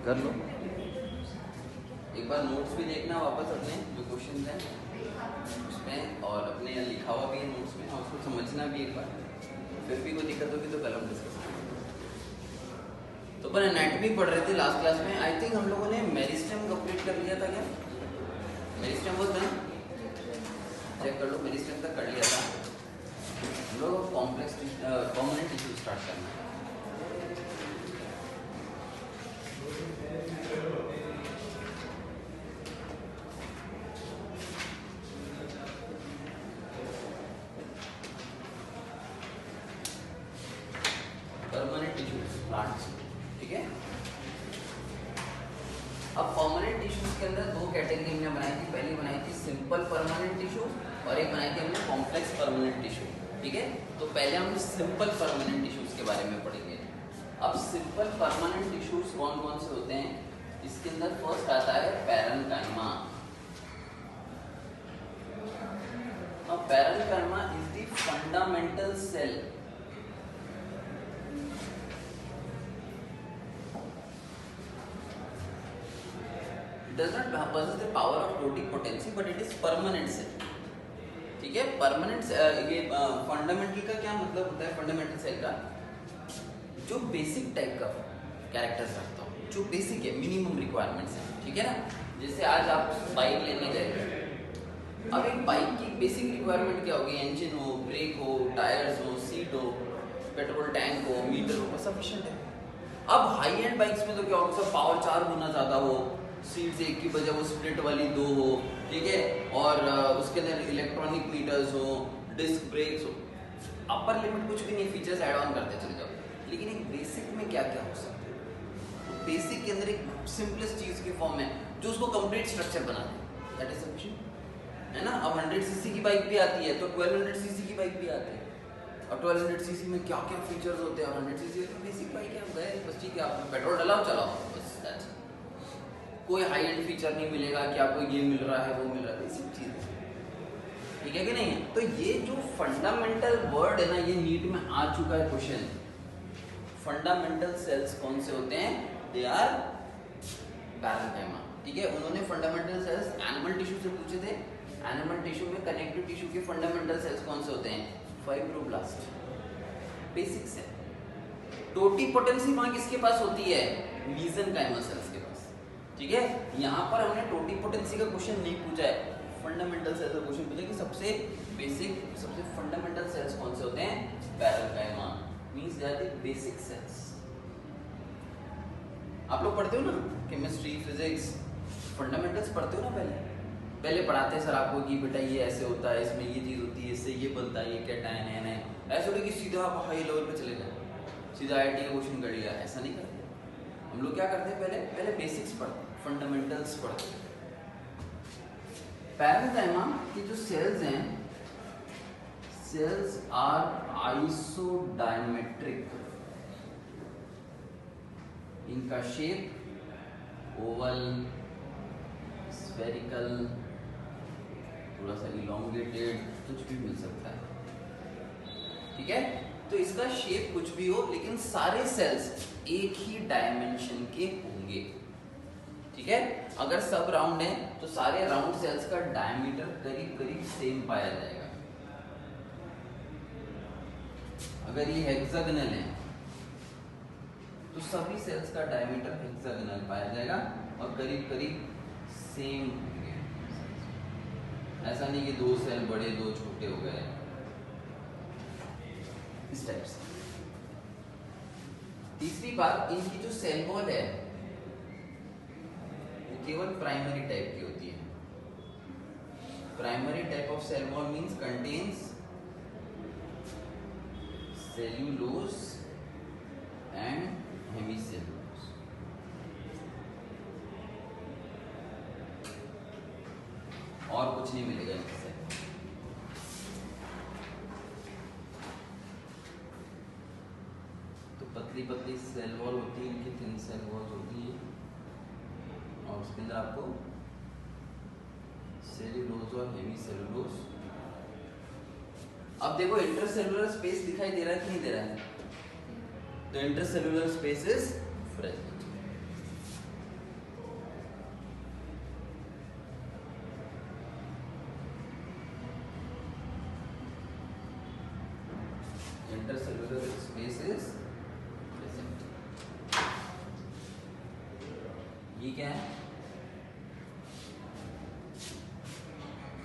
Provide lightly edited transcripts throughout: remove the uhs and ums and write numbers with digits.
कर लो। एक बार नोट्स भी देखना वापस अपने जो क्वेश्चन हैं उसमें, और अपने लिखा हुआ भी है नोट्स में, और उसको समझना भी एक बार। फिर भी कोई दिक्कत होगी तो कलम डिस्कस करेंगे। तो अपन एनाटॉमी पढ़ रहे थे लास्ट क्लास में। आई थिंक हम लोगों ने मेरिस्टेम कंप्लीट कर लिया था क्या? मेरिस्टेम वो था, चेक कर लो, मेरिस्टेम तक कर लिया था हम लोग। कॉम्प्लेक्स परमानेंट टिश्यू स्टार्ट करना है। परमानेंट टिश्यूज प्लांट्स, ठीक है। अब परमानेंट टिश्यूज के अंदर दो कैटेगरी हमने बनाई थी। पहली बनाई थी सिंपल परमानेंट टिश्यू और एक बनाई थी हमने कॉम्प्लेक्स परमानेंट टिश्यू, ठीक है। तो पहले हम सिंपल परमानेंट टिश्यूज के बारे में पढ़ेंगे। अब सिंपल परमानेंट टिश्यूज कौन कौन से होते हैं? इसके अंदर फर्स्ट आता है पैरेन्काइमा। अब parenchyma is the fundamental cell does not possess the power of totipotency but it is permanent cell, ठीक है। परमानेंट ये फंडामेंटल का क्या मतलब होता है? फंडामेंटल सेल का जो बेसिक टाइप का कैरेक्टर्स रखता हो, जो बेसिक है, मिनिमम रिक्वायरमेंट्स है, ठीक है ना। जैसे आज आप बाइक लेने गए, अब एक बाइक की बेसिक रिक्वायरमेंट क्या होगी? इंजन हो, ब्रेक हो, टायर्स हो, सीट हो, पेट्रोल टैंक हो, मीटर हो, सफिशिएंट है। अब हाई एंड बाइक्स में तो क्या होगा? सब पावर 4 गुना ज़्यादा हो, सीट्स एक की बजाय वो स्प्लिट वाली 2 हो, ठीक है, और उसके अंदर इलेक्ट्रॉनिक मीटर्स हो, डिस्क ब्रेक्स हो। अपर लिमिट कुछ भी नहीं, फीचर्स ऐड ऑन करते चले जाओ। लेकिन एक बेसिक में क्या क्या हो सकता है? तो बेसिक के अंदर एक सिंपलेस्ट चीज़ की फॉर्म है जो उसको कंप्लीट स्ट्रक्चर बना दे, दैट इज सफिशिएंट, है ना। अब 100 सीसी की बाइक भी आती है, तो 1200 सीसी की बाइक भी आती है। और 1200 सीसी में क्या क्या फीचर्स होते हैं? और 100 सीसी तो बेसिक बाइक है, गए बस, ठीक है, आपने पेट्रोल डलाओ चलाओ बस, दैट्स इट। कोई हाई एंड फीचर नहीं मिलेगा कि आपको ये मिल रहा है वो मिल रहा है, बेसिक चीज़ है, ठीक है कि नहीं है। तो ये जो फंडामेंटल वर्ड है ना, ये नीट में आ चुका है क्वेश्चन। फंडामेंटल सेल्स कौन से होते हैं? दे आर पैरेन्काइमा, ठीक है। उन्होंने फंडामेंटल सेल्स एनिमल टिश्यू से पूछे थे। एनिमल टिश्यू में कनेक्टिव टिश्यू के फंडामेंटल सेल्स कौन से होते हैं? Fibroblast, basic cell. टोटिपोटेंसी वहां किसके पास होती है? मीसेनकाइमल सेल्स के पास, ठीक है। यहाँ पर हमने टोटिपोटेंसी का क्वेश्चन नहीं पूछा है, फंडामेंटल सेल्स का क्वेश्चन पूछा कि सबसे बेसिक, सबसे फंडामेंटल सेल्स कौन से होते हैं? Parenchyma, means they are the basic cells. आप लोग पढ़ते हो ना केमिस्ट्री, फिजिक्स, फंडामेंटल्स पढ़ते हो ना। पहले पढ़ाते हैं सर आपको कि बेटा ये ऐसे होता है, इसमें ये चीज़ होती है, इससे ये बनता है, ये कैटायन है, ऐसा नहीं कि सीधा आप हाई लेवल पे चले जाए, सीधा आईआईटी का क्वेश्चन कर लिया, ऐसा नहीं करते। हम लोग क्या करते हैं? पहले बेसिक्स पढ़ते हैं, फंडामेंटल्स पढ़ते हैं। पैरेन्काइमा की जो सेल्स हैं, सेल्स आर आइसोडायमेट्रिक। इनका शेप ओवल, स्फेरिकल, थोड़ा सा इलोंगेटेड, कुछ भी मिल सकता है, ठीक है। तो इसका शेप कुछ भी हो, लेकिन सारे सेल्स एक ही डायमेंशन के होंगे, ठीक है। अगर सब राउंड है तो सारे राउंड सेल्स का डायमीटर करीब करीब सेम पाया जाएगा। अगर ये हेक्सागोनल है तो सभी सेल्स का डायमीटर हेक्सागोनल पाया जाएगा और करीब करीब सेम होंगे। ऐसा नहीं कि 2 सेल बड़े 2 छोटे हो गए, इस टाइप से। तीसरी बात, इनकी जो सेल वॉल है वो केवल प्राइमरी टाइप की होती है। Primary type of cell wall means contains cellulose and hemicellulose. और कुछ नहीं मिलेगा इनसे। तो पतली पतली सेल वॉल होती है इनकी, थिन सेल वॉल होती है, और उसके अंदर आपको सेल्यूलोज और हेमीसेल्यूलोज। अब देखो इंटरसेलुलर स्पेस दिखाई दे रहा है कि नहीं दे रहा है? तो इंटरसेलुलर स्पेस इज फ्रेगमेंट, ये क्या है?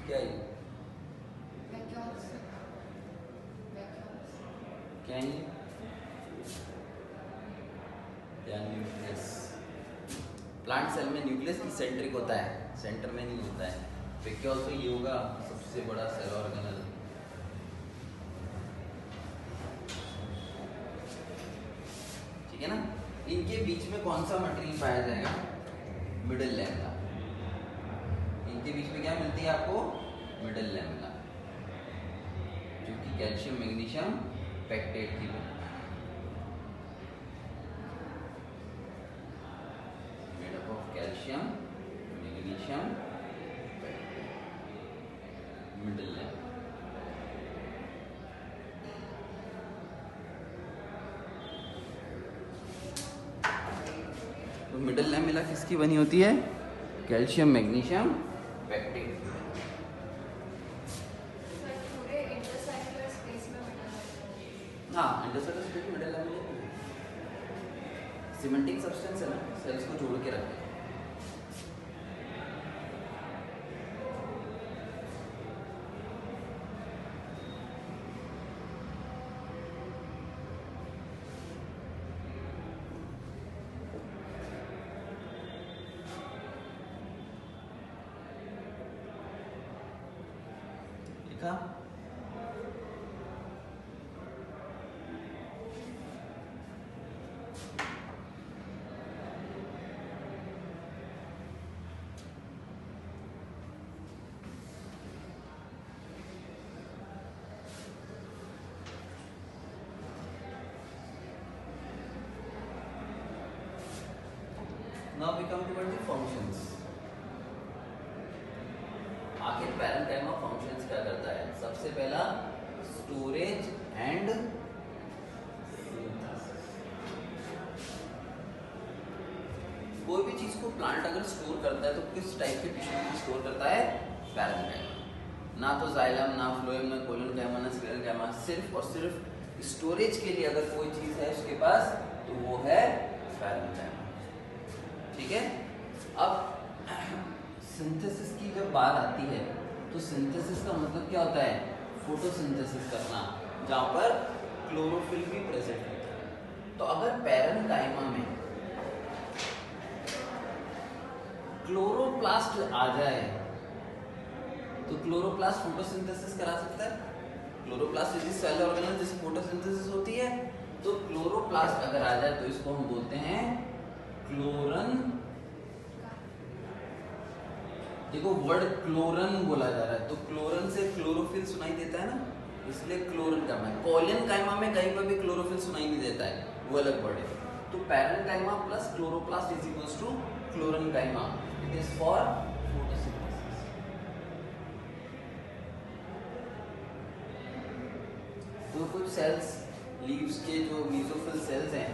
क्या है? क्या है ये? न्यूक्लियस। प्लांट सेल में न्यूक्लियस इसेंट्रिक होता है, सेंटर में नहीं होता है। वैक्यूल तो ये होगा सबसे बड़ा सेल ऑर्गेनल। ठीक है ना? इनके बीच में कौन सा मटेरियल पाया जाएगा? Middle lamella. इनके बीच में क्या मिलती है आपको? मिडिल लैमेला, जो कि कैल्शियम मैग्नीशियम पैक्टेट की बनी, made up of calcium magnesium middle lamella. तो मिडिल लैमेला किसकी बनी होती है? Calcium magnesium pectate. हाँ, इंटरसेलुलर स्पेस में मिडिल लैमेला सीमेंटिंग सब्सटेंस है ना, सेल्स को जोड़ के रखते हैं। लिखा? Now we come towards the functions. आखिर पैरेन्काइमा फंक्शंस क्या करता है? सबसे पहला स्टोरेज एंड कोई भी चीज को प्लांट अगर स्टोर करता है तो किस टाइप के टिश्यू को स्टोर करता है? पैरेन्काइमा। ना तो जाइलम, ना फ्लोएम, ना कोलोनकाइमा, ना स्क्लेरोकाइमा। सिर्फ और सिर्फ स्टोरेज के लिए अगर कोई चीज है उसके पास तो वो है पैरेन्काइमा। ठीक है? अब सिंथेसिस की जब बात आती है तो सिंथेसिस का मतलब क्या होता है? फोटोसिंथेसिस करना, जहाँ पर क्लोरोफिल भी प्रेजेंट होता है। तो अगर पैरेन्काइमा में क्लोरोप्लास्ट आ जाए तो क्लोरोप्लास्ट फोटोसिंथेसिस करा सकता है। क्लोरोप्लास्ट इज सेल ऑर्गेनल जिसमें फोटोसिंथेसिस होती है। तो क्लोरोप्लास्ट अगर आ जाए तो इसको हम बोलते हैं क्लोरन। देखो वर्ड क्लोरन बोला जा रहा है तो क्लोरन से क्लोरोफिल सुनाई देता है ना, इसलिए क्लोरन काइमा। कोलियनकाइमा में कहीं पर भी क्लोरोफिल सुनाई नहीं देता है, वो अलग वर्ड है। तो parenchyma plus chloroplast is equals to chlorenchyma. It is for photosynthesis. तो कुछ सेल्स लीव्स के जो मेसोफिल सेल्स हैं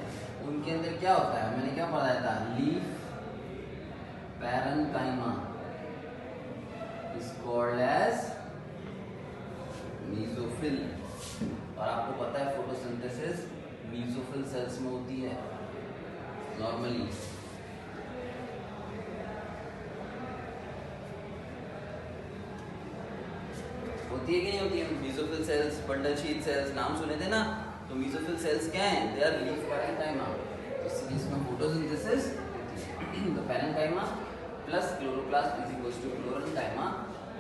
उनके अंदर क्या होता है? मैंने क्या पढ़ाया था? Leaf parenchyma is called as mesophyll. और आपको पता है फोटोसिंथेसिस मेसोफिल सेल्स में होती है नॉर्मली। होती है कि नहीं होती है? Mesophyll cells, bundle sheath cells, नाम सुने थे ना? तो मेसोफिल सेल्स क्या हैं? They are leaf parenchyma. इसलिए इसमें photosynthesis the parenchyma plus chloroplast is equals to chlorenchyma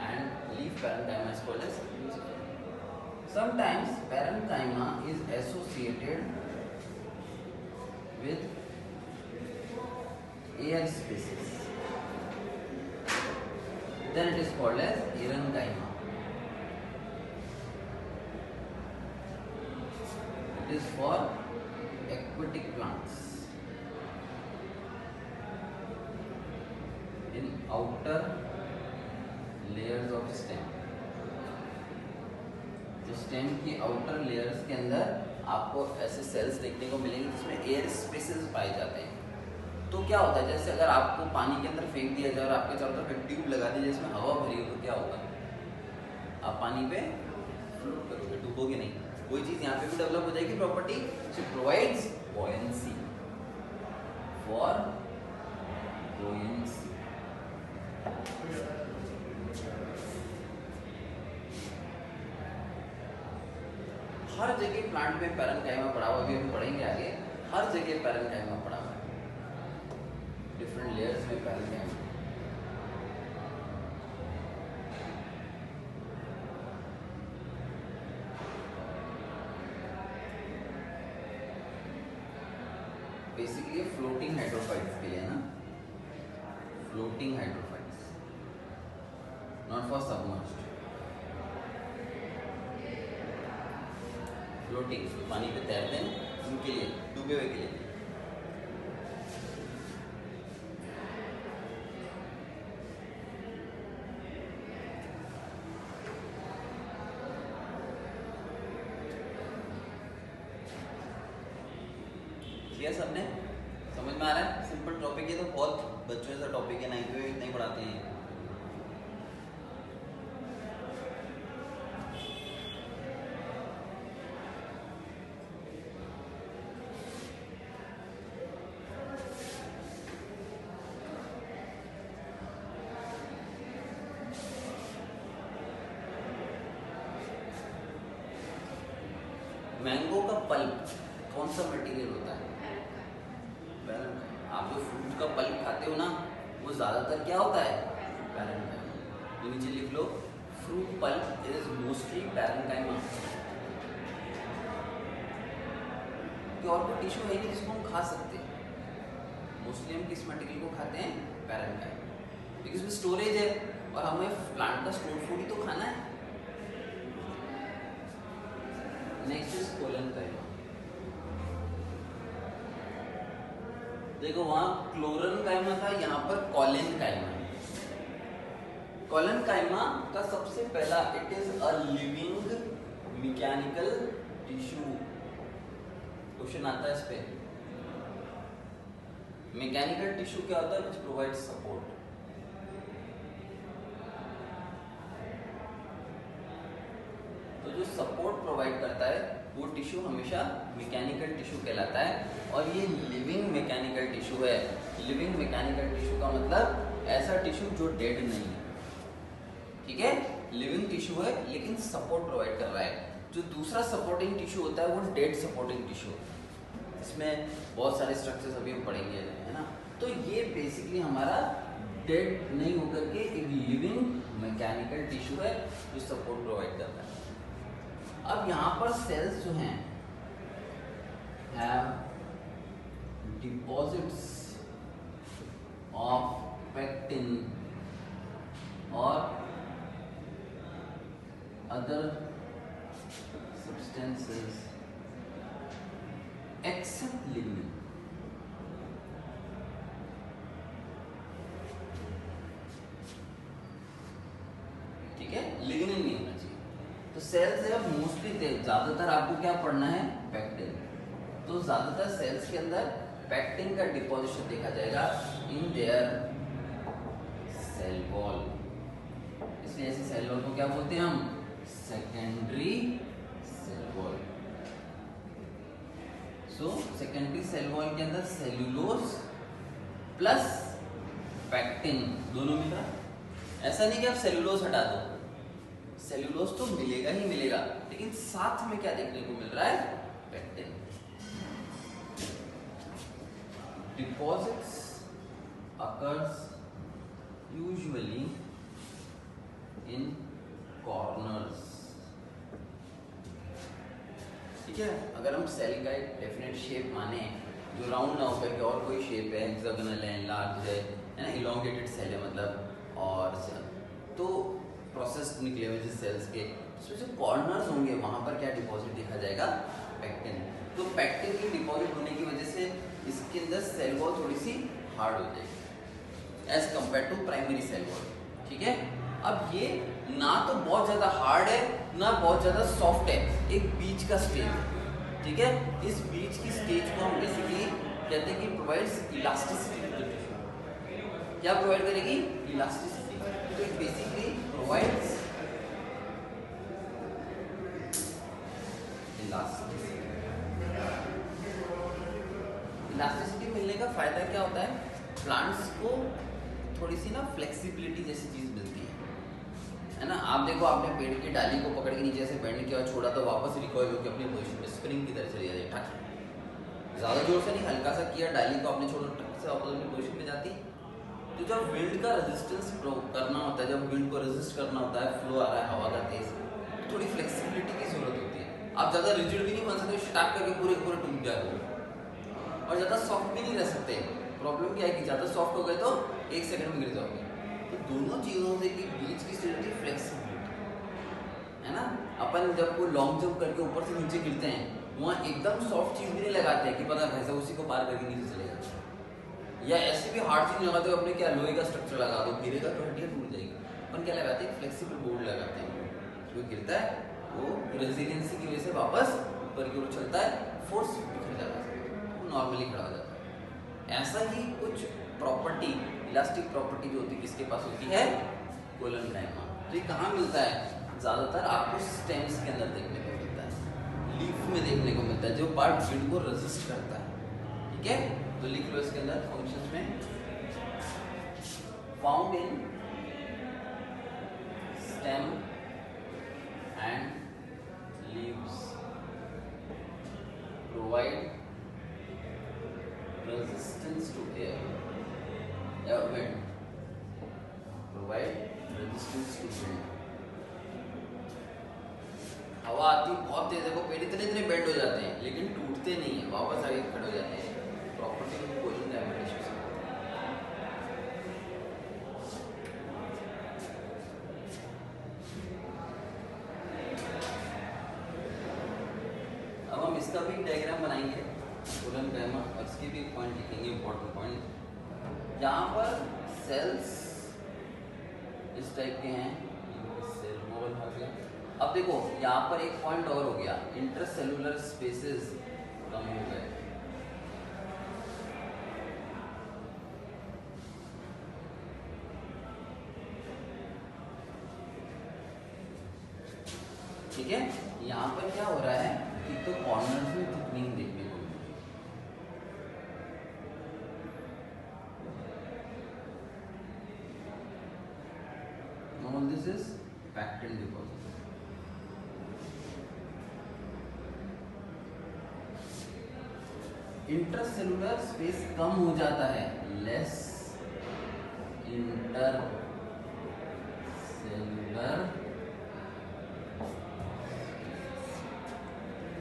and leaf parenchyma is called as mesophyll. Sometimes parenchyma is associated with air spaces, then it is called as parenchyma. It is for aquatic plants. In outer layers of stem, जो stem की outer layers के अंदर आपको ऐसे sales देखने को मिलेंगे जिसमें एयर स्पेसेस पाए जाते हैं। तो क्या होता है? जैसे अगर आपको पानी के अंदर फेंक दिया जाए और आपके चारों तरफ एक ट्यूब लगा दी जिसमें हवा भरी हो तो क्या होगा? आप पानी पे फ्लोट करोगे, डूबोगे नहीं। वही चीज़ यहाँ पे भी डेवलप हो जाएगी property. So provides buoyancy for buoyancy। हर जगह प्लांट में पैरेन्काइमा पड़ा हुआ, अभी हम पढ़ेंगे आगे, हर जगह पैरेन्काइमा पड़ा हुआ है, डिफरेंट लेयर्स में पैरेन्काइमा। बेसिकली फ्लोटिंग हाइड्रोफाइट्स के लिए ना, floating hydrophytes, not for submerged. Floating, पानी पे तैरते हैं उनके लिए, डूबे हुए के लिए। किया सबने? समझ में आ रहा है? सिंपल टॉपिक है, तो बहुत बच्चों जैसा टॉपिक है, 9th में इतना ही पढ़ाते हैं। मैंगो का पल्प कौन सा मटेरियल होता है? आप जो फ्रूट का पल्प खाते हो ना, वो ज़्यादातर क्या होता है? पैरेन्काइमा। तो नीचे लिख लो, fruit pulp is mostly parenchyma. कि और कोई टिश्यू है नहीं जिसको हम खा सकते हैं। मोस्टली हम किस मटेरियल को खाते हैं? पैरेन्काइमा, बिकॉज वो स्टोरेज है और हमें प्लांट का स्टोर फूड ही तो खाना है। Next is collenchyma. देखो वहां क्लोरेनकाइमा था, यहाँ पर कोलेनकाइमा है। कोलेनकाइमा का सबसे पहला, it is a living mechanical tissue. Question आता है इस पे, मैकेनिकल टिश्यू क्या होता है? Which provide support. तो जो सपोर्ट प्रोवाइड करता है वो टिश्यू हमेशा मैकेनिकल टिश्यू कहलाता है। और ये लिविंग मैकेनिकल टिश्यू है। लिविंग मैकेनिकल टिश्यू का मतलब ऐसा टिश्यू जो डेड नहीं है, ठीक है? लिविंग टिश्यू है लेकिन सपोर्ट प्रोवाइड कर रहा है। जो दूसरा सपोर्टिंग टिश्यू होता है वो डेड सपोर्टिंग टिश्यू, इसमें बहुत सारे स्ट्रक्चर्स अभी हम पढ़ेंगे, है ना? तो ये बेसिकली हमारा डेड नहीं होकर के एक लिविंग मैकेनिकल टिश्यू है जो सपोर्ट प्रोवाइड करता है। अब यहाँ पर सेल्स जो हैं have deposits of pectin or other substances except lignin। ठीक है, लिग्निन नहीं होना चाहिए। तो सेल्स है मोस्टली, ज्यादातर आपको क्या पढ़ना है? पेक्टिन। तो ज्यादातर सेल्स के अंदर पेक्टिन का डिपोजिशन देखा जाएगा इन देयर सेल वॉल। इसलिए ऐसे सेल वॉल को क्या बोलते हैं हम? Secondary cell wall. So secondary cell wall के अंदर सेल्यूलोज प्लस पेक्टिन दोनों मिल रहा है। ऐसा नहीं कि आप सेल्यूलोज हटा दो, सेल्यूलोज तो मिलेगा ही मिलेगा, लेकिन साथ में क्या देखने को मिल रहा है? Pectin. Deposits occurs usually in corners। ठीक है, अगर हम सेल का एक डेफिनेट शेप माने जो राउंड ना होकर के और कोई शेप है, हेक्सागोनल है, लार्ज है ना, इलोंगेटेड सेल है मतलब, और तो प्रोसेस निकले हुए जिस सेल्स के, उसमें जो कॉर्नर्स होंगे वहां पर क्या डिपॉजिट देखा जाएगा? पेक्टिन। तो पेक्टिन की डिपॉजिट होने की वजह से इसके अंदर सेल वॉल थोड़ी सी हार्ड हो जाएगी as compare to primary cell wall. ठीक है, अब ये ना तो बहुत ज्यादा हार्ड है ना बहुत ज्यादा सॉफ्ट है, एक बीच का स्टेज है। ठीक है, इस बीच की स्टेज को हम बेसिकली कहते हैं कि प्रोवाइड्स इलास्टिसिटी। क्या प्रोवाइड करेगी? इलास्टिसिटी। तो it basically provides elasticity. Elasticity मिलने का फायदा क्या होता है? प्लांट्स को थोड़ी सी ना फ्लेक्सिबिलिटी जैसी चीज़ मिलती है ना। आप देखो, आपने पेड़ की डाली को पकड़ के नीचे से बेंड किया और छोड़ा तो वापस रिकॉइल होकर अपनी पोजीशन पे स्प्रिंग की तरह चली जाती है, ठक। ज़्यादा जोर से नहीं, हल्का सा किया, डाली को आपने छोड़ा, ठक से वापस अपनी पोजीशन पे जाती। तो जब विंड का रेजिस्टेंस करना होता है, जब विंड को रेजिस्ट करना होता है, फ्लो आ रहा है हवा का तेज, तो थोड़ी फ्लेक्सिबिलिटी की जरूरत होती है। आप ज़्यादा रिजिड भी नहीं बन सकते, स्टार्ट करके पूरे पूरे टूट जाओगे, और ज़्यादा सॉफ्ट भी नहीं रह सकते। प्रॉब्लम क्या है कि ज़्यादा सॉफ्ट हो गए तो 1 सेकंड में गिर जाओगे। तो दोनों चीज़ों से कि बीच की स्टेट होती है फ्लेक्सिबिलिटी, है ना। अपन जब कोई लॉन्ग जंप करके ऊपर से नीचे गिरते हैं, वहाँ एकदम सॉफ्ट चीज़ भी नहीं लगाते हैं कि पता कैसे उसी को पार करके नीचे चले जाते हैं, या ऐसे भी हार्ड चीज लगाते हो, अपने क्या लोहे का स्ट्रक्चर लगा दो, गिरेगा तो हड्डियाँ टूट जाएगी। अपन क्या लगाते हैं, फ्लेक्सिबल बोर्ड लगाते हैं, जो गिरता है वो रेजिलियंसी की वजह से वापस ऊपर की ओर चलता है, फोर्स बिखर जाता है, वो नॉर्मली खड़ा हो जाता है। ऐसा ही कुछ प्रॉपर्टी, इलास्टिक प्रॉपर्टी जो होती है किसके पास होती है, कोलेनकाइमा। तो ये कहाँ मिलता है, ज़्यादातर आपको स्टेम्स के अंदर देखने को मिलता है, लीफ में देखने को मिलता है, जो पार्ट विंड को रेजिस्ट करता है। ठीक है, तो लिख लो इसके अंदर फंक्शंस में, found in stem and leaves, provide resistance to air या wind, provide resistance to wind. हवा आती बहुत तेज है, वो पेड़ इतने इतने बेंड हो जाते हैं लेकिन टूटते नहीं है, वापस आगे खड़े हो जाते हैं। प्रॉपर्टी को कोलेनकाइमा टिश्यू से। अब हम इसका भी डायग्राम बनाएंगे कोलेनकाइमा, और इसके भी एक पॉइंट लिखेंगे, इंपॉर्टेंट पॉइंट। यहाँ पर सेल्स इस टाइप के हैं, सेल वॉल आ गया। अब देखो यहाँ पर एक पॉइंट और हो गया, इंटरसेलुलर स्पेसेस कम हो गए। ठीक है, यहाँ पर क्या हो रहा है कि तो कॉर्नर्स में थिकनिंग देखने को मिल रही है। This is pectin deposit. Intercellular space कम हो जाता है, लेस इंटरसेलुलर,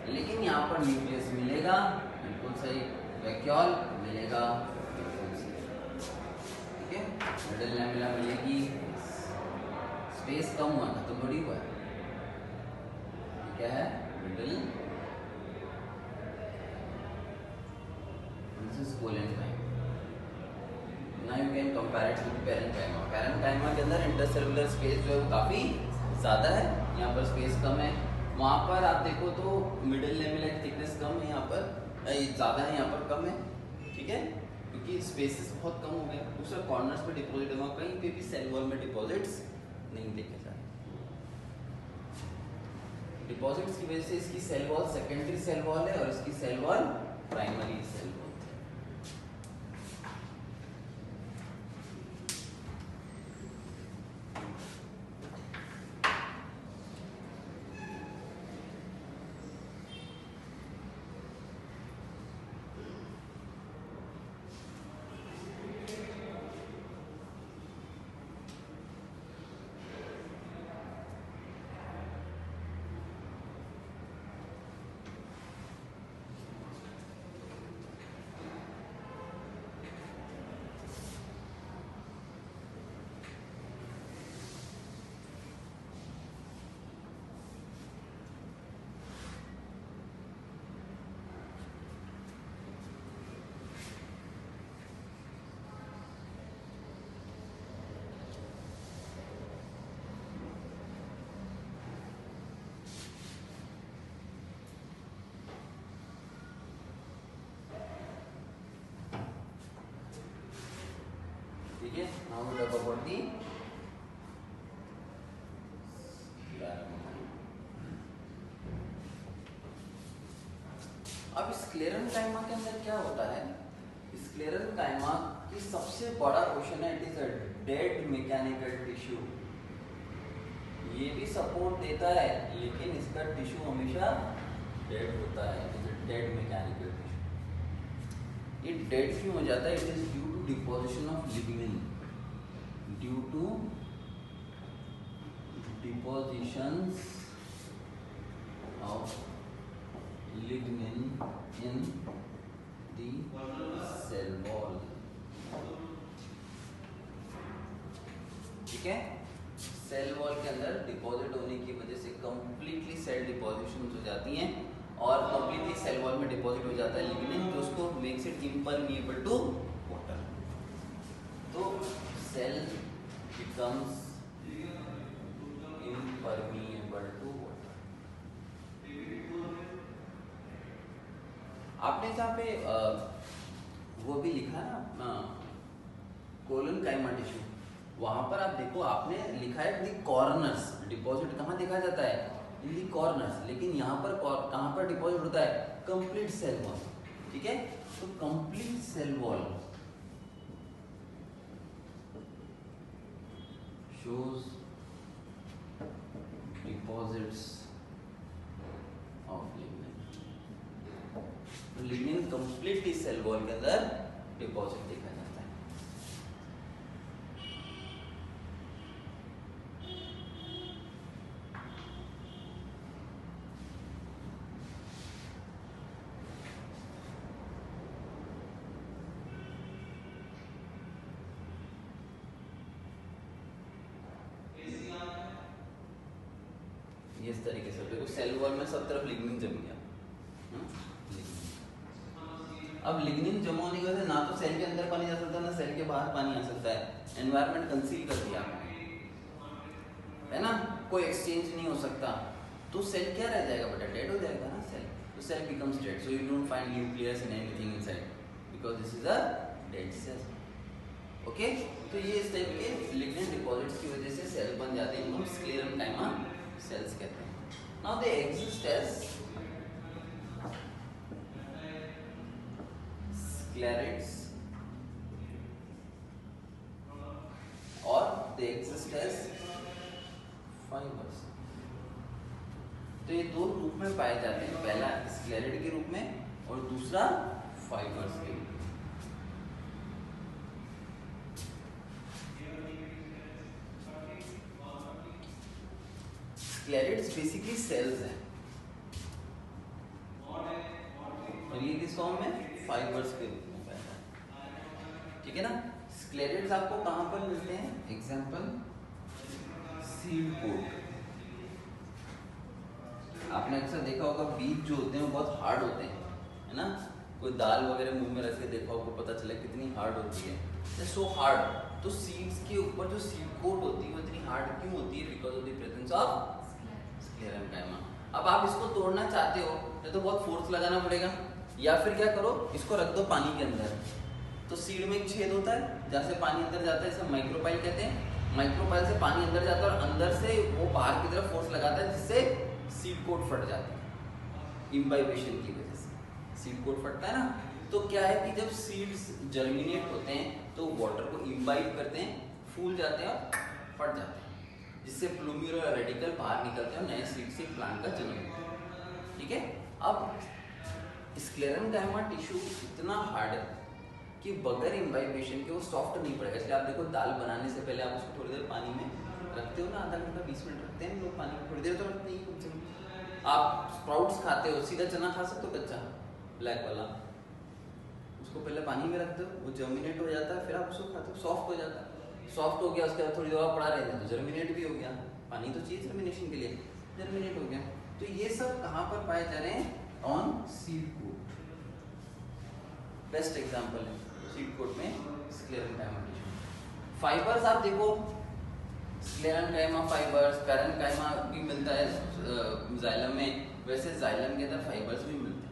लेकिन यहाँ पर न्यूक्लियस मिलेगा बिल्कुल सही, वैक्यूल मिलेगा बिल्कुल सही। ठीक है, मिडिल लैमेला मिलेगी, स्पेस कम हुआ ना तो बड़ी हुआ है, क्या है middle, this is collenchyma. Now you can compare it with parenchyma. Parenchyma के अंदर इंटरसेलुलर स्पेस जो है वो काफ़ी ज़्यादा है, यहाँ पर स्पेस कम है। वहाँ पर आप देखो तो मिडिल लेवल की थिकनेस कम है, यहाँ पर ज़्यादा है, यहाँ पर कम है। ठीक है, क्योंकि स्पेसेस बहुत कम हो गए। दूसरा कॉर्नर्स पे डिपॉजिट होगा, कहीं पे भी सेल वॉल में डिपॉजिट्स नहीं देखे जाते। डिपॉजिट्स की वजह से इसकी cell wall secondary cell wall है और इसकी cell wall primary cell wall. ठीक है, now we talk about the अब इस क्लेरेंकाइमा के अंदर क्या होता है स्क्लेरेंकाइमा की सबसे बड़ा क्वेश्चन है, it is a dead mechanical tissue. ये भी सपोर्ट देता है लेकिन इसका टिश्यू हमेशा डेड होता है, it is a dead mechanical tissue. ये डेड क्यों हो जाता है? It is due to deposition of lignin, due to depositions of lignin in the cell wall। ठीक है, सेल वॉल के अंदर डिपॉजिट होने की वजह से कंप्लीटली सेल डिपोजिशन हो जाती हैं और कंप्लीटली सेल वॉल में डिपॉजिट हो जाता है लिग्निन, जो उसको makes it impermeable to water. तो cell becomes impermeable to water. आपने जहाँ पे वो भी लिखा ना कोलनकाइमा टिश्यू, वहां पर आप देखो आपने लिखा है दी कॉर्नर्स, डिपॉजिट कहाँ देखा जाता है? In the corners. लेकिन यहाँ पर कहाँ पर डिपॉजिट होता है? Complete cell wall. ठीक है, तो complete cell wall shows deposits of lignin. Lignin completely cell wall के अंदर डिपॉजिट देखा जाता है। इस तरीके से देखो सेल वॉल में सब तरफ लिग्निन जम गया। अब लिग्निन जमा होने की वजह से ना तो सेल के अंदर पानी जा सकता है ना सेल के बाहर पानी आ सकता है, एनवायरनमेंट कंसील कर दिया है ना, कोई एक्सचेंज नहीं हो सकता। तो सेल क्या रह जाएगा बेटा? डेड हो जाएगा ना सेल। तो cell becomes dead, so you don't find nucleus in anything inside because this is a dead cell. Okay, तो ये इस टाइप के लिग्निन डिपॉजिट्स की वजह से सेल बन जाते हैं, हम स्क्लेरेंकाइमा सेल्स कहते हैं। नाउ दे एग्जिस्ट एज स्क्लेरेट्स और दे एग्जिस्ट एज फाइबर्स। तो ये दो रूप में पाए जाते हैं, पहला स्क्लेरेट के रूप में और दूसरा फाइबर्स के रूप में। स्क्लेरेट्स बेसिकली सेल्स हैं और ये किस फॉर्म में? फाइबर्स के रूप में पैदा है। ठीक है ना। स्क्लेरेट्स आपको कहां पर मिलते हैं? Example seed coat. आपने अक्सर देखा होगा बीज जो होते हैं वो बहुत हार्ड होते हैं, है ना। कोई दाल वगैरह मुंह में रख के देखा होगा, पता चला कितनी हार्ड होती है, सो हार्ड। तो सीड्स के ऊपर जो सीड कोट होती है वो इतनी हार्ड क्यों होती है? Because of the presence of sclerenchyma. अब आप इसको तोड़ना चाहते हो तो बहुत फोर्स लगाना पड़ेगा, या फिर क्या करो, इसको रख दो पानी के अंदर। तो सीड में एक छेद होता है जहाँ से पानी अंदर जाता है, इसे माइक्रोपाइल कहते हैं। माइक्रोपाइल से पानी अंदर जाता है और अंदर से वो बाहर की तरफ फोर्स लगाता है, जिससे सीड कोट फट जाता है। इम्बाइबेशन की वजह से सीड कोट फटता है ना। तो क्या है कि जब सीड्स जर्मिनेट होते हैं तो वाटर को इम्बाइब करते हैं, फूल जाते हैं और फट जाते हैं, जिससे प्लूमेरा और रेडिकल बाहर निकलते हैं और नए सीड से प्लांट का जन्म होता है। ठीक है। अब स्क्लेरेंकाइमा टिश्यू इतना हार्ड है कि बगैर इम्बाइबेशन के वो सॉफ्ट नहीं पड़ेगा। इसलिए आप देखो दाल बनाने से पहले आप उसको थोड़ी देर पानी में रखते हो ना, आधा घंटा 20 मिनट रखते हैं लोग पानी में, थोड़ी देर तो रखते ही कम से कम। आप स्प्राउट्स खाते हो, सीधा चना खा सकते हो कच्चा ब्लैक वाला, उसको पहले पानी में रखते हो, वो जर्मिनेट हो जाता है, फिर आप उसको खाते हो, सॉफ्ट हो जाता है। सॉफ्ट हो गया, उसके बाद थोड़ी देर पड़ा रहता है तो जर्मिनेट भी हो गया। पानी तो चाहिए जर्मिनेशन के लिए, जर्मिनेट हो गया। तो ये सब कहाँ पर पाए जा रहे हैं? On seed coat. Best example है सीड कोट में स्क्लेरेंकाइमा टिश्यू। फाइबर्स आप देखो, स्क्लेरेंकाइमा फाइबर्स, पैरेन्काइमा भी मिलता है जाइलम में, वैसे जाइलम के अंदर फाइबर्स भी मिलते हैं।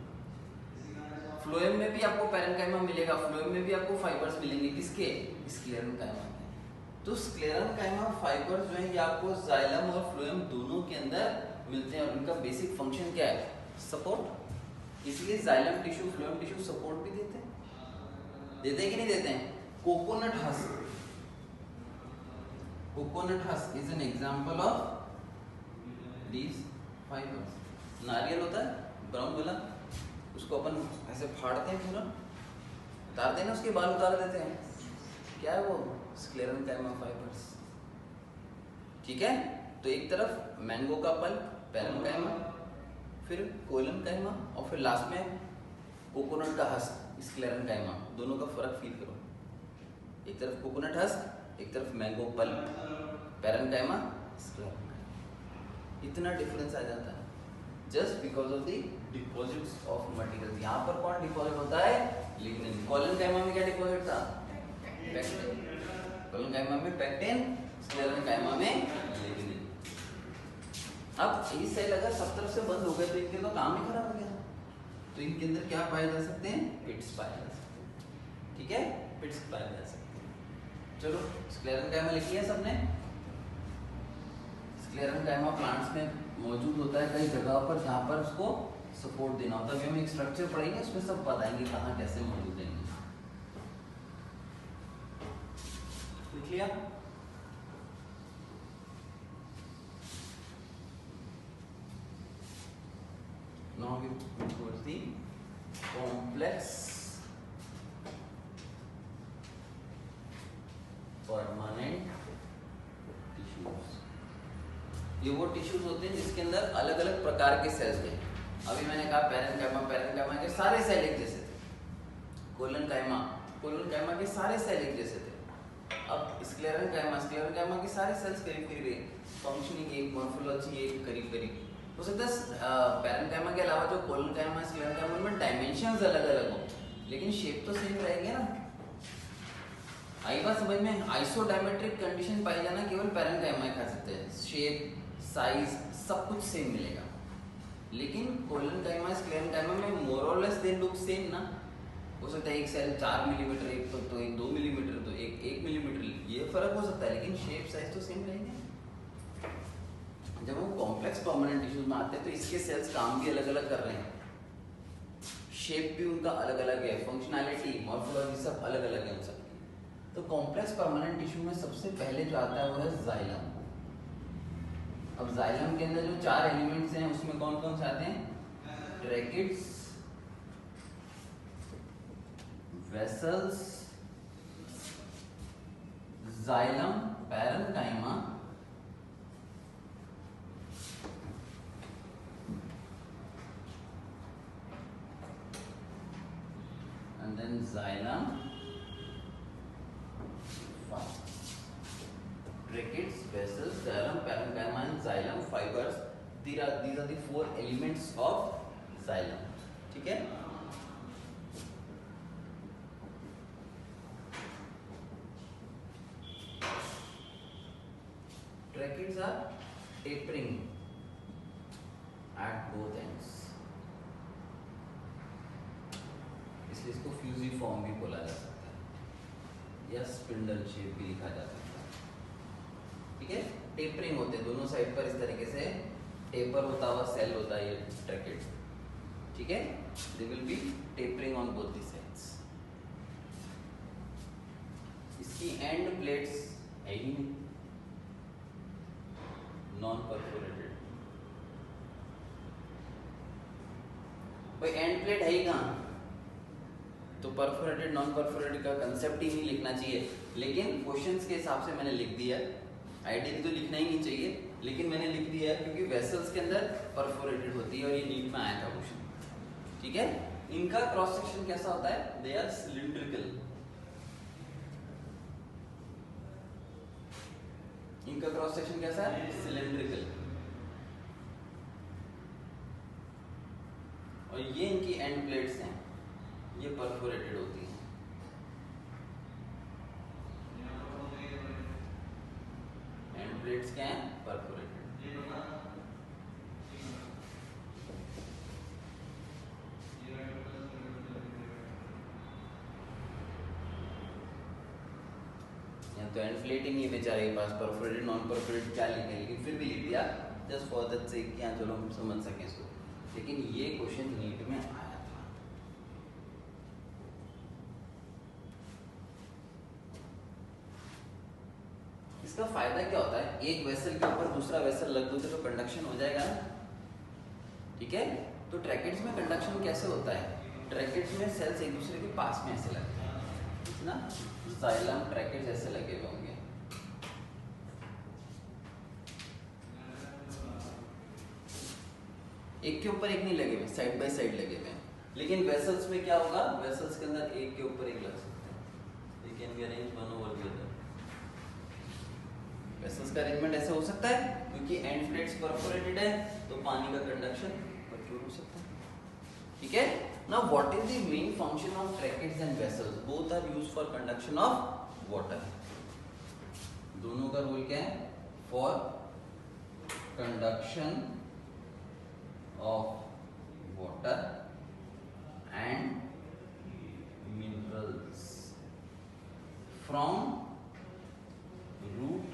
फ्लोएम में भी आपको पैरेन्काइमा मिलेगा, फ्लोएम में भी आपको फाइबर्स मिलेंगे। किसके? स्क्लेरेंकाइमा के। तो स्क्लेरेंकाइमा फाइबर्स जो है ये आपको जाइलम और फ्लोएम दोनों के अंदर मिलते हैं और उनका बेसिक फंक्शन क्या है? सपोर्ट। इसलिए xylem tissue, phloem tissue support भी देते हैं। देते हैं कि नहीं देते हैं? Coconut husk, coconut husk is an example of these fibres. नारियल होता है ब्राउन वाला, उसको अपन ऐसे फाड़ते हैं, पूरा उतारते हैं ना, उसके बाल उतार देते हैं, क्या है वो? Sclerenchyma fibres. ठीक है, तो एक तरफ मैंगो का पल्प पैरेन्काइमा, फिर कोइलेनकाइमा, और फिर लास्ट में कोकोनट का हस्क स्क्लेरेंकाइमा। दोनों का फर्क फील करो, एक तरफ कोकोनट हस्क, एक तरफ मैंगो पल्प पैरेन्काइमा स्क्लेरेंकाइमा। इतना डिफरेंस आ जाता है just because of the deposits of material. यहाँ पर कौन डिपॉजिट होता है? लिग्निन। कोइलेनकाइमा में क्या डिपॉजिट था? पेक्टिन। कोइलेनकाइमा में पेक्टिन, स्क्लेरेंकाइमा में लिग्निन। अब ये सेल अगर सब तरफ से बंद हो गए तो इनके तो काम ही खराब हो गया। तो इनके अंदर क्या पाए जा सकते हैं? पिट्स पाए जा सकते हैं। ठीक है, पिट्स पाए जा सकते हैं। चलो स्क्लेरेंकाइमा लिख लिया सबने। स्क्लेरेंकाइमा प्लांट्स में मौजूद होता है कई जगहों पर जहाँ पर उसको सपोर्ट देना होता है। अभी हम एक स्ट्रक्चर पढ़ेंगे, उसमें सब बताएंगे कहाँ कैसे मौजूद है। लिख लिया? Now we go towards the complex permanent tissues। ये वो टिश्यूज होते हैं जिसके अंदर अलग अलग प्रकार के सेल्स हैं। अभी मैंने कहा पैरेन्काइमा, पैरेन्काइमा के सारे सेल एक जैसे थे। कोइलेनकाइमा, कोइलेनकाइमा के सारे सेल एक जैसे थे। अब स्क्लेरेंकाइमा, स्क्लेरेंकाइमा के सारे सेल्स करीब करीब एक, फंक्शनिंग एक, मॉर्फोलॉजी एक, करीब करीब हो सकता है। पैरेन्काइमा के अलावा जो कोइलेनकाइमा, स्क्लेरेंकाइमा में डायमेंशंस अलग अलग हो, लेकिन शेप तो सेम रहेगी ना। आई बात समझ में? आइसोडायमेट्रिक कंडीशन पाई जाना केवल पैरेन्काइमा खा सकते हैं। शेप, साइज सब कुछ सेम मिलेगा, लेकिन कोइलेनकाइमा, स्क्लेरेंकाइमा में मोर और लेस दे लुक सेम ना। हो सकता है एक सेल 4 मिलीमीटर, एक तो एक 2 मिलीमीटर, तो एक 1 मिलीमीटर, ये फर्क हो सकता है, लेकिन शेप साइज तो सेम रहेंगे। जब हम कॉम्प्लेक्स परमानेंट टिश्यूज में आते हैं तो इसके सेल्स काम भी अलग अलग कर रहे हैं, शेप भी उनका अलग अलग है, फंक्शनैलिटी, मॉर्फोलॉजी सब अलग अलग है उन सबकी। तो कॉम्प्लेक्स परमानेंट टिश्यू में सबसे पहले जो आता है वो है जाइलम। अब जाइलम के अंदर जो 4 एलिमेंट्स हैं उसमें कौन कौन से आते हैं? Tracheids, vessels, xylem, parenchyma, and then xylem, tracheids, vessels, xylem, parenchyma and xylem fibers. These are the 4 elements of xylem. ठीक है? Tracheids are tapering at both ends. इसलिए इसको फ्यूजिफॉर्म भी बोला जा सकता है या स्पिंडल शेप भी लिखा जा सकता है। ठीक है, टेपरिंग होते हैं दोनों साइड पर, इस तरीके से टेपर होता हुआ सेल होता है ये ट्रैकेड। ठीक है, they will be tapering on both the sides. इसकी एंड प्लेट्स है ही नहीं, नॉन परफोरेटेड। भाई एंड प्लेट है ही कहाँ? तो परफोरेटेड नॉन परफोरेटेड का कंसेप्ट ही नहीं लिखना चाहिए, लेकिन क्वेश्चंस के हिसाब से मैंने लिख दिया है। आइडियली तो लिखना ही नहीं चाहिए, लेकिन मैंने लिख दिया है क्योंकि वेसल्स के अंदर परफोरेटेड होती है और ये नीट में आया था क्वेश्चन। ठीक है, इनका क्रॉस सेक्शन कैसा होता है? They are cylindrical. इनका क्रॉस सेक्शन कैसा है? सिलिंड्रिकल। और ये इनकी एंड प्लेट्स हैं, ये परफोरेटेड होती है। एंड प्लेट्स क्या हैं? परफोरेटेड। तो एंड प्लेट ही नहीं है बेचारे के पास, परफोरेटेड नॉन परफोरेटेड क्या लिखे, लेकिन फिर भी लिख दिया जस्ट फॉर दैट से क्या, चलो हम समझ सकें इसको। लेकिन ये क्वेश्चन नीट में आया था। इसका फायदा क्या होता है, एक वेसल के ऊपर दूसरा वेसल लग दो तो कंडक्शन हो जाएगा ना, ठीक है। तो ट्रैकेट्स में कंडक्शन कैसे होता है, ट्रैकेट्स में सेल्स एक दूसरे के पास में ऐसे लगते हैं ना, जाइलम ट्रैकेट्स ऐसे लगे हुए होंगे, एक के ऊपर एक नहीं लगे हुए, साइड बाय साइड लगे हुए हैं। लेकिन वेसल्स में क्या होगा, वेसल्स के अंदर एक के ऊपर एक लग सकते हैं, they can be arranged one over the other. Vessels का अरेंजमेंट ऐसे हो सकता है क्योंकि एंड प्लेट्स परफोरेटेड है तो पानी का कंडक्शन भरपूर हो सकता है, ठीक है। Now what is the main function of tracheids and vessels, both are used for conduction of water. दोनों का रोल क्या है, for conduction of water and minerals from root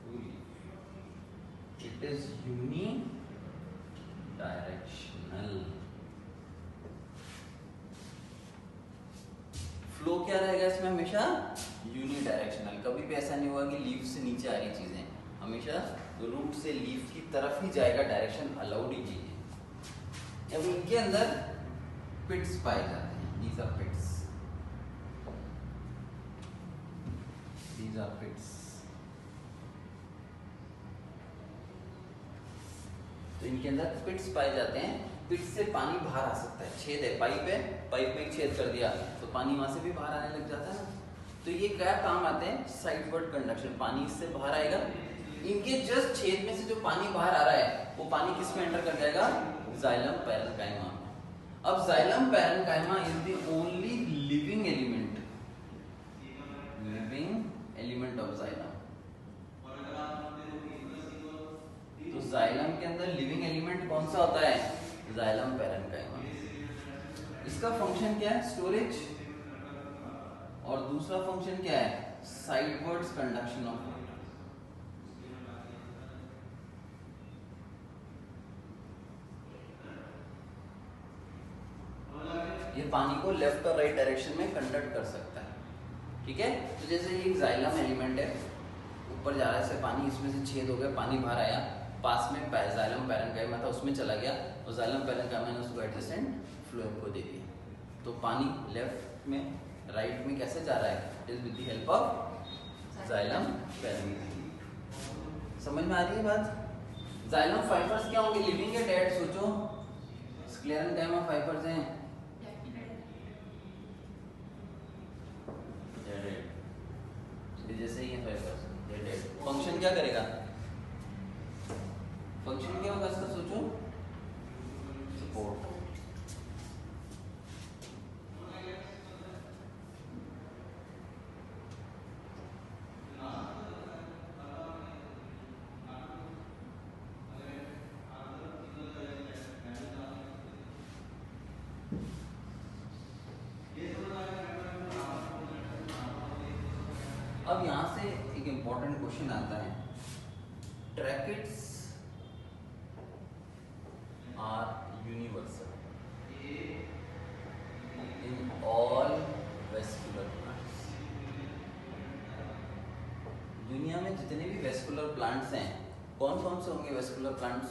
to leaf. It is unidirectional. Flow क्या रहेगा इसमें, हमेशा unidirectional. कभी भी ऐसा नहीं होगा कि लीफ से नीचे आ रही चीजें, हमेशा रूट से लीफ की तरफ ही जाएगा, डायरेक्शन अलाउड ही नहीं है। अब इनके अंदर पिट्स पाए जाते हैं, these are pits, these are pits। तो इनके अंदर पिट्स पाए जाते हैं, पिट्स से पानी बाहर आ सकता है, छेद है, पाइप में एक छेद कर दिया तो पानी वहां से भी बाहर आने लग जाता है ना। तो ये क्या काम आते हैं, साइडवर्ड कंडक्शन, पानी इससे बाहर आएगा, इनके जस्ट छेद में से जो पानी बाहर आ रहा है वो पानी किस में एंटर कर जाएगा, जाइलम पैरेन्काइमा में। अब xylem parenchyma is the only living element, living element of xylem. तो जाइलम के अंदर लिविंग एलिमेंट कौन सा होता है, जाइलम पैरेन्काइमा। इसका फंक्शन क्या है, स्टोरेज, और दूसरा फंक्शन क्या है, साइडवर्ड्स कंडक्शन ऑफ वाटर। ये पानी को लेफ्ट और राइट डायरेक्शन में कंडक्ट कर सकता है, ठीक है। तो जैसे ये जाइलम एलिमेंट है, ऊपर जा रहा है से पानी, इसमें से छेद हो गया, पानी बाहर आया, पास में जाइलम पैरेन्काइमा था उसमें चला गया, और जाइलम पैरेन्काइमा ने उसको एडजेसेंट फ्लोएम को दे दिया। तो पानी लेफ्ट में राइट में कैसे जा रहा है, it is with the help of xylem parenchyma. समझ में आ रही है बात। जाइलम फाइबर्स क्या होंगे, लिविंग या डेड, सोचो। स्क्लेरेन्काइमा फाइबर्स हैं, जैसे ही फाइबर्स, फंक्शन क्या करेगा, फंक्शन क्या होगा इसका, सोचो, सपोर्ट। अब यहां से एक इंपॉर्टेंट क्वेश्चन आता है, tracheids are universal in all vascular plants. दुनिया में जितने भी वेस्कुलर प्लांट्स हैं, कौन कौन से होंगे vascular plants,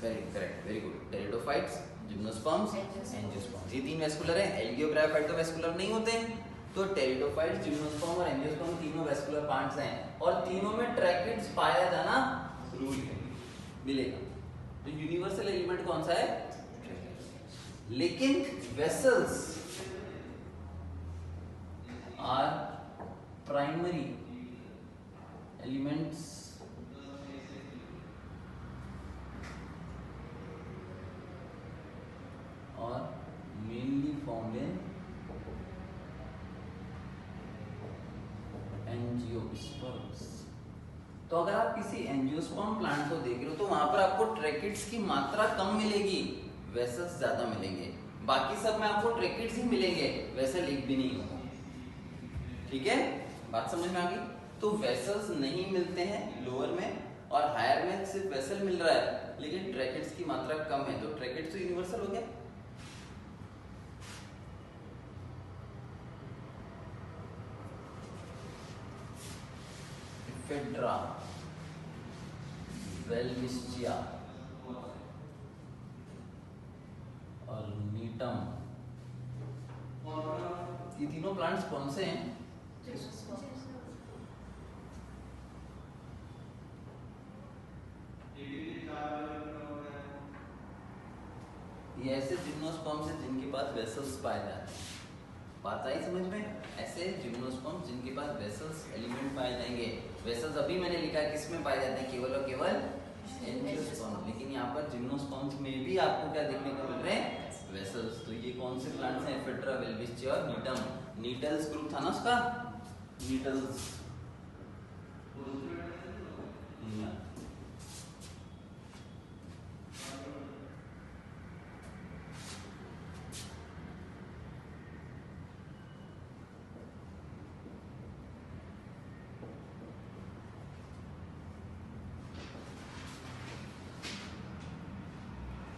correct, very good, pteridophytes, gymnosperms, angiosperms, ये तीन वेस्कुलर हैं। एल्गियोब्रायोफाइट तो वेस्कुलर नहीं होते हैं, तो टेरिडोफाइट्स, जिम्नोस्पर्म और एंजियोस्पर्म तीनों वेस्कुलर प्लांट्स हैं, और तीनों में ट्रैकेट्स पाया जाना रूल है, मिलेगा। तो यूनिवर्सल एलिमेंट कौन सा है, लेकिन वेसल्स आर प्राइमरी एलिमेंट्स और मेनली फाउंड इन एंजियोस्पर्म्स। तो अगर आप किसी एंजियोस्पर्म प्लांट को देख रहे हो तो वहां पर आपको ट्रैकेट्स की मात्रा कम मिलेगी, वेसल्स ज्यादा मिलेंगे। बाकी सब में आपको ट्रैकेट्स ही मिलेंगे, वेसल एक भी नहीं होगा, ठीक है, बात समझ में आ गई। तो वेसल्स नहीं मिलते हैं लोअर में, और हायर में सिर्फ वेसल मिल रहा है, लेकिन ट्रैकेट्स की मात्रा कम है, तो ट्रैकेट्स तो यूनिवर्सल हो गया। फेड्रा, वेलविस्चिया और नीटम, ये तीनों प्लांट्स कौन से हैं? ये ऐसे जिम्नोस्पर्म्स हैं जिनके पास वेसल्स पाए जाते हैं। बात आई समझ में? ऐसे जिम्नोस्पर्म्स जिनके पास वेसल्स एलिमेंट पाए जाएंगे। वेसल्स अभी मैंने लिखा है किस में पाए जाते हैं? केवल और केवल एंजियोस्पर्म। लेकिन यहाँ पर जिम्नोस्पर्म्स में भी आपको क्या देखने को मिल रहे हैं? वेसल्स। तो ये कौन से प्लांट्स हैं? एफिड्रा, वेलविस्चिया और नीटम। नीटल्स ग्रुप था ना उसका, नीटल्स।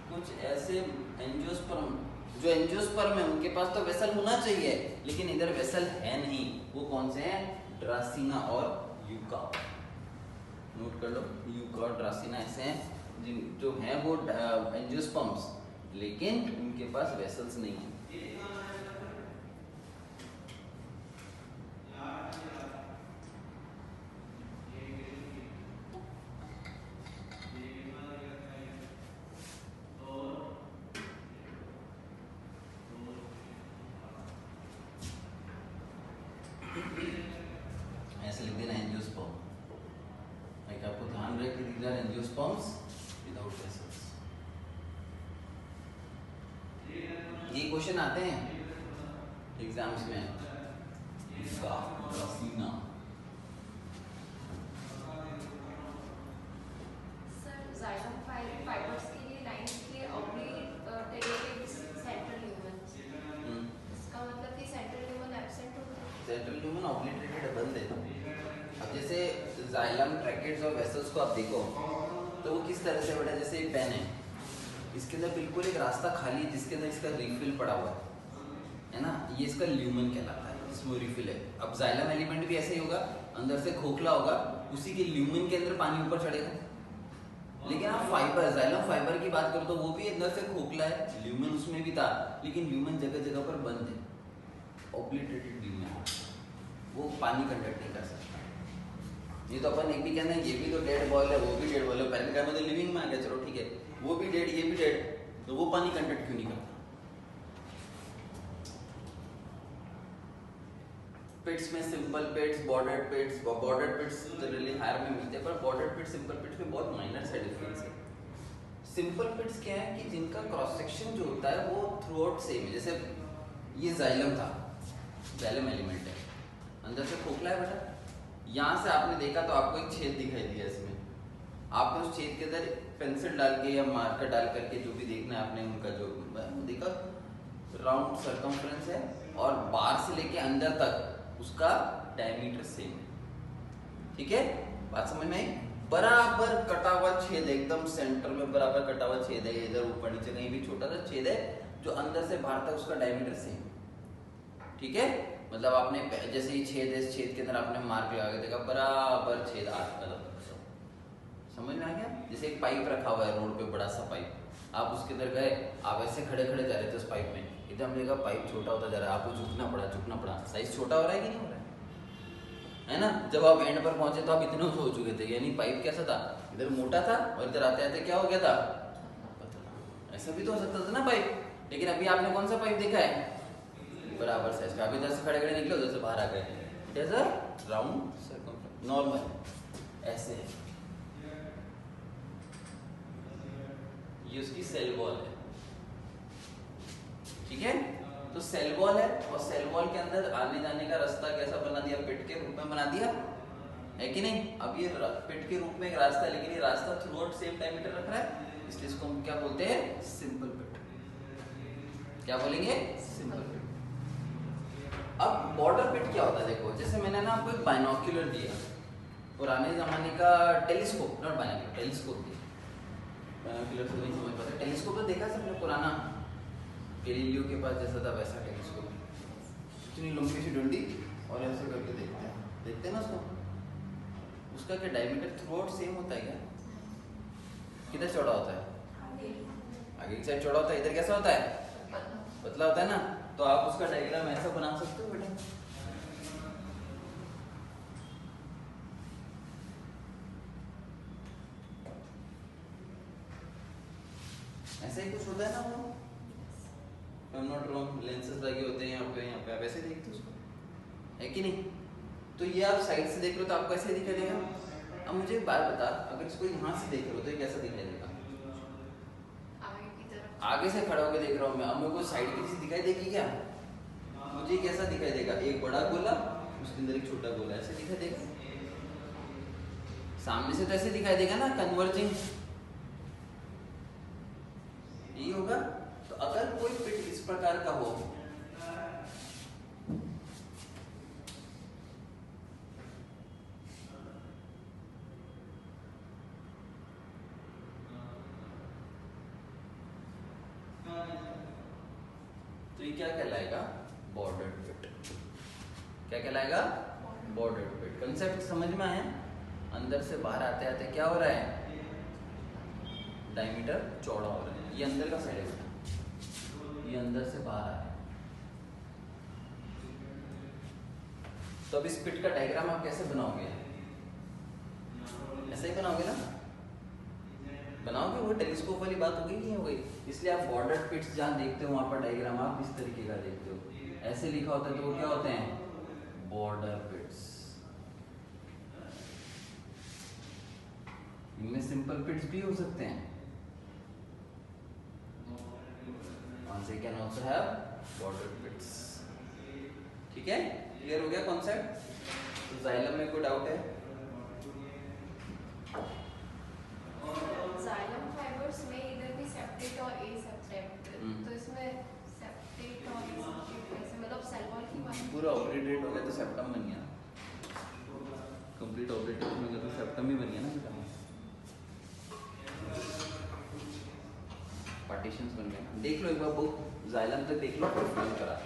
कुछ ऐसे एंजियोस्पर्म, जो एंजियोस्पर्म है उनके पास तो वेसल होना चाहिए, लेकिन इधर वेसल है नहीं। वो कौन से हैं? ड्रासिना और यूका। नोट कर लो, यूका और ड्रासिना ऐसे हैं जिन जो हैं वो एंजियोस्पर्म्स, लेकिन उनके पास वेसल्स नहीं है। ऐसे लिख देना एंजियोस्पर्म। लाइक आपको ध्यान रहे कि these are angiosperms without vessels. ये क्वेश्चन आते हैं एग्जाम्स में। इसका ड्रासिना सर जाइलम फाइबर्स के लिए लाइन के ऑब्लिटेटेड सेंट्रल ल्यूमन, इसका मतलब कि सेंट्रल ल्यूमन एब्सेंट होता है। सेंट्रल ल्यूमन ऑब्लिटरेटेड बंद है। अब जैसे जाइलम, ट्रैकेट्स और वेसल्स को आप देखो तो वो किस तरह से बेटा, जैसे एक पेन है, इसके अंदर बिल्कुल एक रास्ता खाली है जिसके अंदर इसका रिफिल पड़ा हुआ है ना, ये इसका ल्यूमन कहलाता है, इसमें रिफिल है। अब जाइलम एलिमेंट भी ऐसे ही होगा, अंदर से खोखला होगा, उसी के ल्यूमन के अंदर पानी ऊपर चढ़ेगा। लेकिन आप फाइबर, जाइलम फाइबर की बात करो तो वो भी अंदर से खोखला है, ल्यूमन उसमें भी था, लेकिन ल्यूमन जगह जगह पर बंद है, ऑब्लिटरेटेड ल्यूमन, वो पानी कंडक्ट नहीं कर सकता। ये तो अपन एक भी कहते हैं ये भी तो डेड बॉल है, वो भी डेड बॉल है, पहले का मतलब लिविंग में आ गया, चलो ठीक है, वो भी डेड ये भी डेड, तो वो पानी कंडक्ट क्यों नहीं करता? पिट्स में simple pits, bordered pits, bordered pits generally higher में मिलते हैं, पर बॉर्डर्ड पिट्स सिंपल पिट्स में बहुत माइनर सा डिफरेंस है। सिंपल पिट्स क्या है कि जिनका क्रॉस सेक्शन जो होता है वो थ्रू आउट सेम है। जैसे ये जाइलम था, जाइलम एलिमेंट है, अंदर से खोखला है बेटा, यहाँ से आपने देखा तो आपको एक छेद दिखाई दिया इसमें, आपने उस छेद के अंदर पेंसिल डाल के या मार्कर डाल करके जो भी देखना है आपने उनका जो देखा, राउंड सर्कमफ्रेंस है और बाहर से लेके अंदर तक उसका डायमीटर सेम है। ठीक है, बात समझ में आई? बराबर कटा हुआ छेद है, एकदम सेंटर में बराबर कटा हुआ छेद है, इधर ऊपर नीचे कहीं भी छोटा सा छेद है जो अंदर से बाहर तक उसका डायमीटर सेम। ठीक है, मतलब आपने जैसे ही छेद है, इस छेद के अंदर आपने मार्क लगा के देखा, बराबर छेद अलग समझ में आ गया? जैसे एक पाइप रखा हुआ है रोड पे, बड़ा सा पाइप, आप उसके अंदर गए, आप ऐसे खड़े खड़े जा रहे थे उस पाइप में, इधर हमने देखा पाइप छोटा होता जा रहा है, आपको झुकना पड़ा, साइज छोटा हो रहा है कि नहीं हो रहा है ना? जब आप एंड पर पहुंचे तो आप इतने हो चुके थे, यानी पाइप कैसा था, इधर मोटा था और इधर आते आते क्या हो गया था, पतला। ऐसा भी तो हो सकता था ना पाइप, लेकिन अभी आपने कौन सा पाइप देखा है? बराबर साइज का। आप इधर से खड़े खड़े निकले, उधर से बाहर आ गए, it is a round circumference, normal ऐसे है। ये उसकी सेल वॉल है। ठीक है, तो सेल वॉल है और सेल वॉल के अंदर आने जाने का रास्ता कैसा बना दिया? पिट के रूप में बना दिया है कि नहीं? अब ये पिट के रूप में एक रास्ता है, लेकिन ये रास्ता थ्रू आउट सेम डायमीटर रख रहा है, इसलिए इसको हम क्या बोलते हैं? सिंपल पिट। क्या बोलेंगे? सिंपल पिट। अब बॉर्डर पिट क्या होता है? देखो, जैसे मैंने ना आपको एक बाइनोक्यूलर दिया, पुराने जमाने का टेलीस्कोप, नॉट बाइनोक्यूलर, टेलीस्कोप दिया। बाइनोक्यूलर से नहीं समझ पाते, टेलीस्कोप तो देखा सबने, पुराना गैलीलियो के पास जैसा था वैसा टेलीस्कोप, इतनी लंबी सी डंडी और ऐसे करके देखते हैं ना उसको, उसका क्या डायमीटर थ्रू आउट सेम होता है क्या? किधर चौड़ा होता है? आगे की साइड चौड़ा होता है, इधर कैसा होता है? पतला होता है ना। तो आप उसका डायग्राम ऐसा बना सकते हो बेटा। ऐसा ही कुछ होता है ना वो, I am not wrong, lenses लगे होते हैं यहाँ पे आप ऐसे देखते हो उसको, है कि नहीं? तो ये आप साइड से देख रहे हो तो आपको ऐसे दिखाई देगा। अब मुझे एक बात बता, अगर इसको यहाँ से देख रहे हो तो ये कैसा दिखाई देगा? आगे से खड़ा होकर देख रहा हूँ मैं, अब मेरे को साइड की चीज दिखाई देगी क्या? मुझे कैसा दिखाई देगा? एक बड़ा गोला, उसके अंदर एक छोटा गोला, ऐसे दिखाई देगा। सामने से तो ऐसे दिखाई देगा ना, कन्वर्जिंग, यही होगा। तो अगर कोई पिट इस प्रकार का हो, तो ये क्या कहलाएगा? बॉर्डर्ड पिट। क्या कहलाएगा? बॉर्डर्ड पिट। कंसेप्ट समझ में आया? अंदर से बाहर आते आते क्या हो रहा है? डायमीटर चौड़ा हो रहा है। ये अंदर का साइड है, ये अंदर से बाहर आ रहा है। तो अब इस पिट का डायग्राम आप कैसे बनाओगे? ऐसे ही बनाओगे ना? बनाओगे? वो टेलीस्कोप वाली बात हो गई, नहीं हो गई? इसलिए आप बॉर्डर पिट्स जहाँ देखते हो वहां पर डायग्राम आप इस तरीके का देखते हो। ऐसे लिखा होता है तो वो क्या होते हैं? बॉर्डर पिट्स। इनमें सिंपल पिट्स भी हो सकते हैं, they can also have border pits। ठीक है, क्लियर हो गया कॉन्सेप्ट? तो जाइलम में कोई डाउट है? जाइलम फाइबर्स में इधर भी सेप्टेट और एसेप्टेट, तो इसमें सेप्टेट और एसेप्टेट कैसे, मतलब सेल वॉल की बात? पूरा ऑपरेटेड हो गया तो सेप्टम बन गया, कंप्लीट ऑपरेटेड हो गया तो सेप्टम ही बन गया ना बेटा, पार्टीशंस बन गए ना। देख लो एक बार बुक, जाइलम तक देख लो, फिर करा।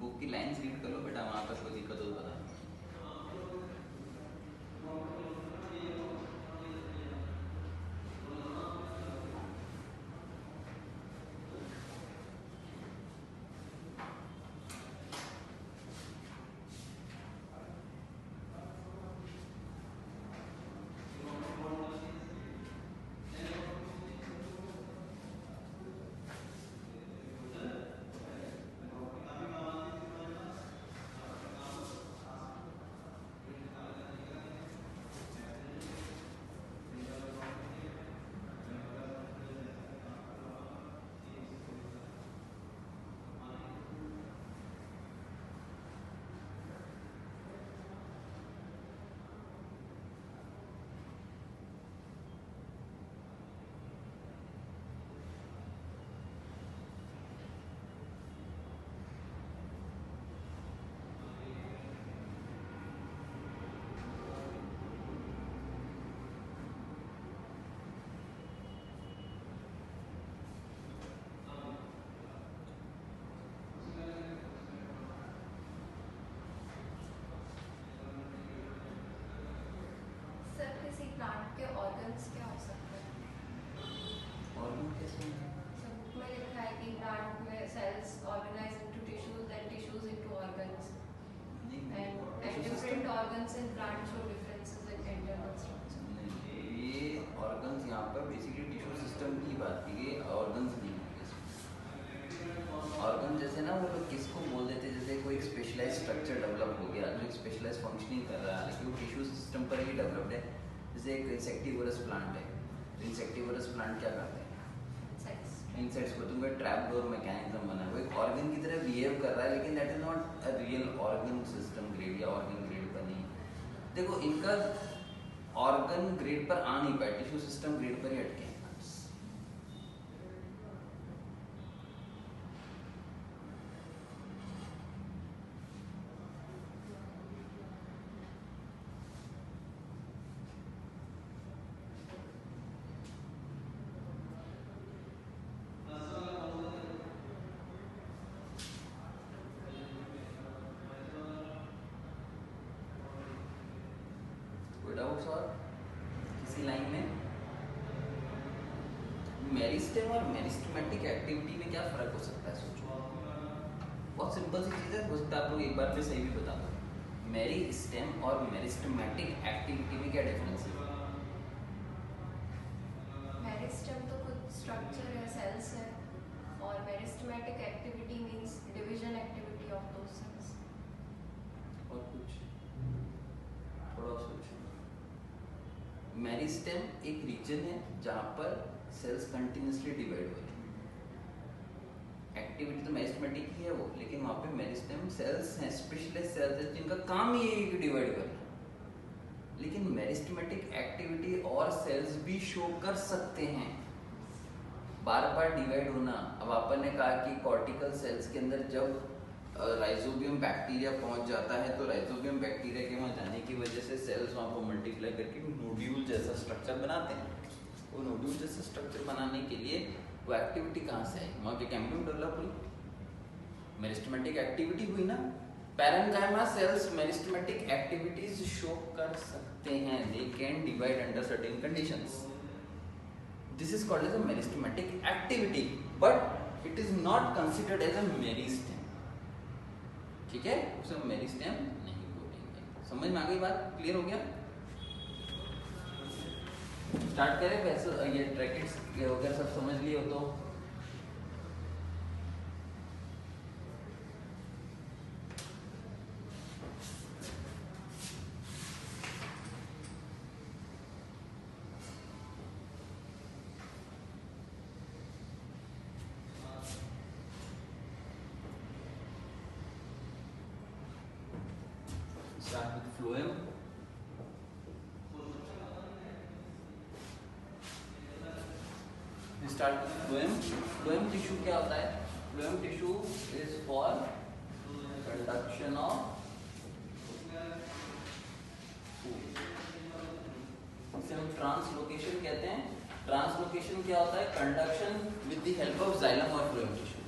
बुक की लाइंस रीड कर लो बेटा, वहां पर कोई दिक्कत हो तो बता। के ऑर्गन्स क्या हो सकते हैं? ऑर्गन कैसे? बुक में लिखा है कि प्लांट में cells organise into tissues and tissues into organs and different organs in plant show differences in internal structure. ये ऑर्गन्स यहाँ पर बेसिकली टिश्यू सिस्टम की बात की गई, ऑर्गन्स नहीं है। ऑर्गन जैसे ना वो लोग किसको बोल देते हैं, जैसे कोई स्पेशलाइज स्ट्रक्चर डेवलप हो गया जो एक स्पेशलाइज फंक्शनिंग कर रहा है, लेकिन वो टिश्यू सिस्टम पर ही डेवलप्ड है। जैसे एक इंसेक्टिवोरस प्लांट है, तो इंसेक्टिवोरस प्लांट क्या करते हैं? इंसेक्ट्स को, तुमको ट्रैप डोर मैकेनिज्म बना है, वो एक ऑर्गन की तरह बिहेव कर रहा है, लेकिन that is not a real organ system grade या ऑर्गन ग्रेड पर नहीं। देखो इनका ऑर्गन ग्रेड पर आ नहीं पाए, टिश्यू सिस्टम ग्रेड पर ही अटके हैं। डाउट्स और किसी लाइन में? मेरिस्टेम और मेरिस्टेमेटिक एक्टिविटी में क्या फर्क हो सकता है? सोचो, बहुत सिंपल सी चीज है, हो सकता है आप लोग एक बार में सही भी बता दो। मेरिस्टेम और मेरिस्टेमेटिक एक्टिविटी में क्या डिफरेंस है? मेरिस्टेम तो कुछ स्ट्रक्चर है, सेल्स है, और meristematic activity means division activity of those cells. और कुछ थोड़ा सोचो। मेरिस्टेम एक रीजन है जहां पर सेल्स कंटिन्यूसली डिवाइड हो रही है। एक्टिविटी तो मेरिस्टेमेटिक ही है वो, लेकिन वहां पे मेरिस्टेम सेल्स हैं, स्पेशलाइज्ड सेल्स हैं जिनका काम ही है कि डिवाइड करना। लेकिन मेरिस्टेमेटिक एक्टिविटी और सेल्स भी शो कर सकते हैं बार बार डिवाइड होना। अब अपन ने कहा कि कॉर्टिकल सेल्स के अंदर जब राइजोबियम बैक्टीरिया पहुंच जाता है, तो राइजोबियम बैक्टीरिया के वहाँ जाने की वजह से सेल्स वहाँ पर मल्टीप्लाई करके नोड्यूल जैसा स्ट्रक्चर बनाते हैं। वो नोड्यूल जैसा स्ट्रक्चर बनाने के लिए वो एक्टिविटी कहाँ से आई? वहाँ के कैम्बियम डेवलप हुई, मेरिस्टेमेटिक एक्टिविटी हुई ना। Parenchyma cells meristematic activities show कर सकते हैं, they can divide under certain conditions. This is called as a meristematic activity, but it is not considered as a meristem. ठीक है, उसे मेरिस्टेम नहीं बोलेंगे। समझ में आ गई बात? क्लियर हो गया? स्टार्ट करें? वैसे ये ब्रैकेट्स वगैरह सब समझ लिए हो तो start with phloem. We start with phloem. Phloem tissue क्या होता है? Phloem tissue is for conduction of food. इसे हम ट्रांसलोकेशन कहते हैं। ट्रांसलोकेशन क्या होता है? Conduction with the help of xylem और फ्लोएम टिश्यू।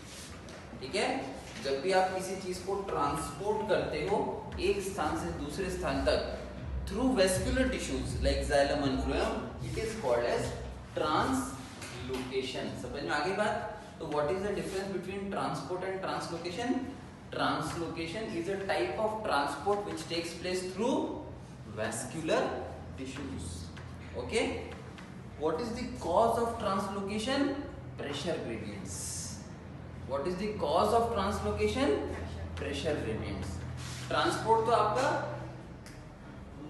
ठीक है, जब भी आप किसी चीज को ट्रांसपोर्ट करते हो एक स्थान से दूसरे स्थान तक through vascular tissues like xylem and phloem, it is called as translocation. समझ में आ गई बात? तो what is the difference between transport and translocation? Translocation is a type of transport which takes place through vascular tissues. Okay, what is the cause of translocation? Pressure gradients. What is the cause of translocation? Pressure gradients. Transport तो आपका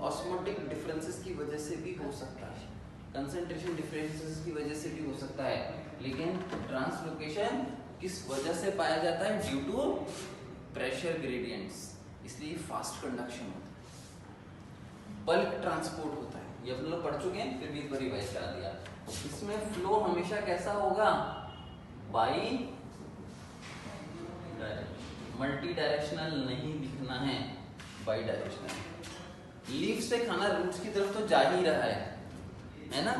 osmotic differences की वजह से भी हो सकता है, concentration differences की वजह से भी हो सकता है, लेकिन ट्रांसलोकेशन किस वजह से पाया जाता है? Due to pressure gradients. इसलिए फास्ट कंडक्शन होता है, बल्क ट्रांसपोर्ट होता है। ये अपन लोग पढ़ चुके हैं, फिर भी एक बार रिवाइज करा दिया। इसमें फ्लो हमेशा कैसा होगा? बाई मल्टी डायरेक्शनल नहीं लिखना है, बाई डायरेक्शनल। लीफ से खाना रूट्स की तरफ तो जा ही रहा है ना।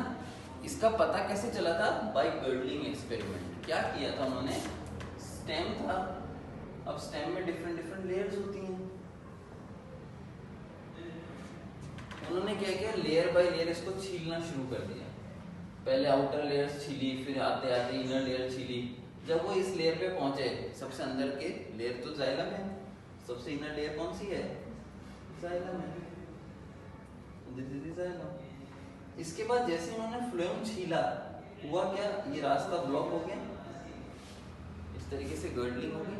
इसका पता कैसे चला था? By girdling experiment. क्या किया था उन्होंने? स्टेम था, अब स्टेम में डिफरेंट डिफरेंट लेयर्स होती हैं, उन्होंने क्या किया, लेयर बाय लेयर इसको छीलना शुरू कर दिया। पहले आउटर लेयर छीली, फिर आते आते इनर लेयर छीली। जब वो इस लेयर पे पहुंचे, सबसे अंदर के लेयर तो जाइलम है, सबसे इनर लेयर कौन सी है, जाइलम है। जाइलम। इसके बाद जैसे उन्होंने फ्लोएम छीला, हुआ क्या, ये रास्ता ब्लॉक हो गया, इस तरीके से गर्डलिंग होगी,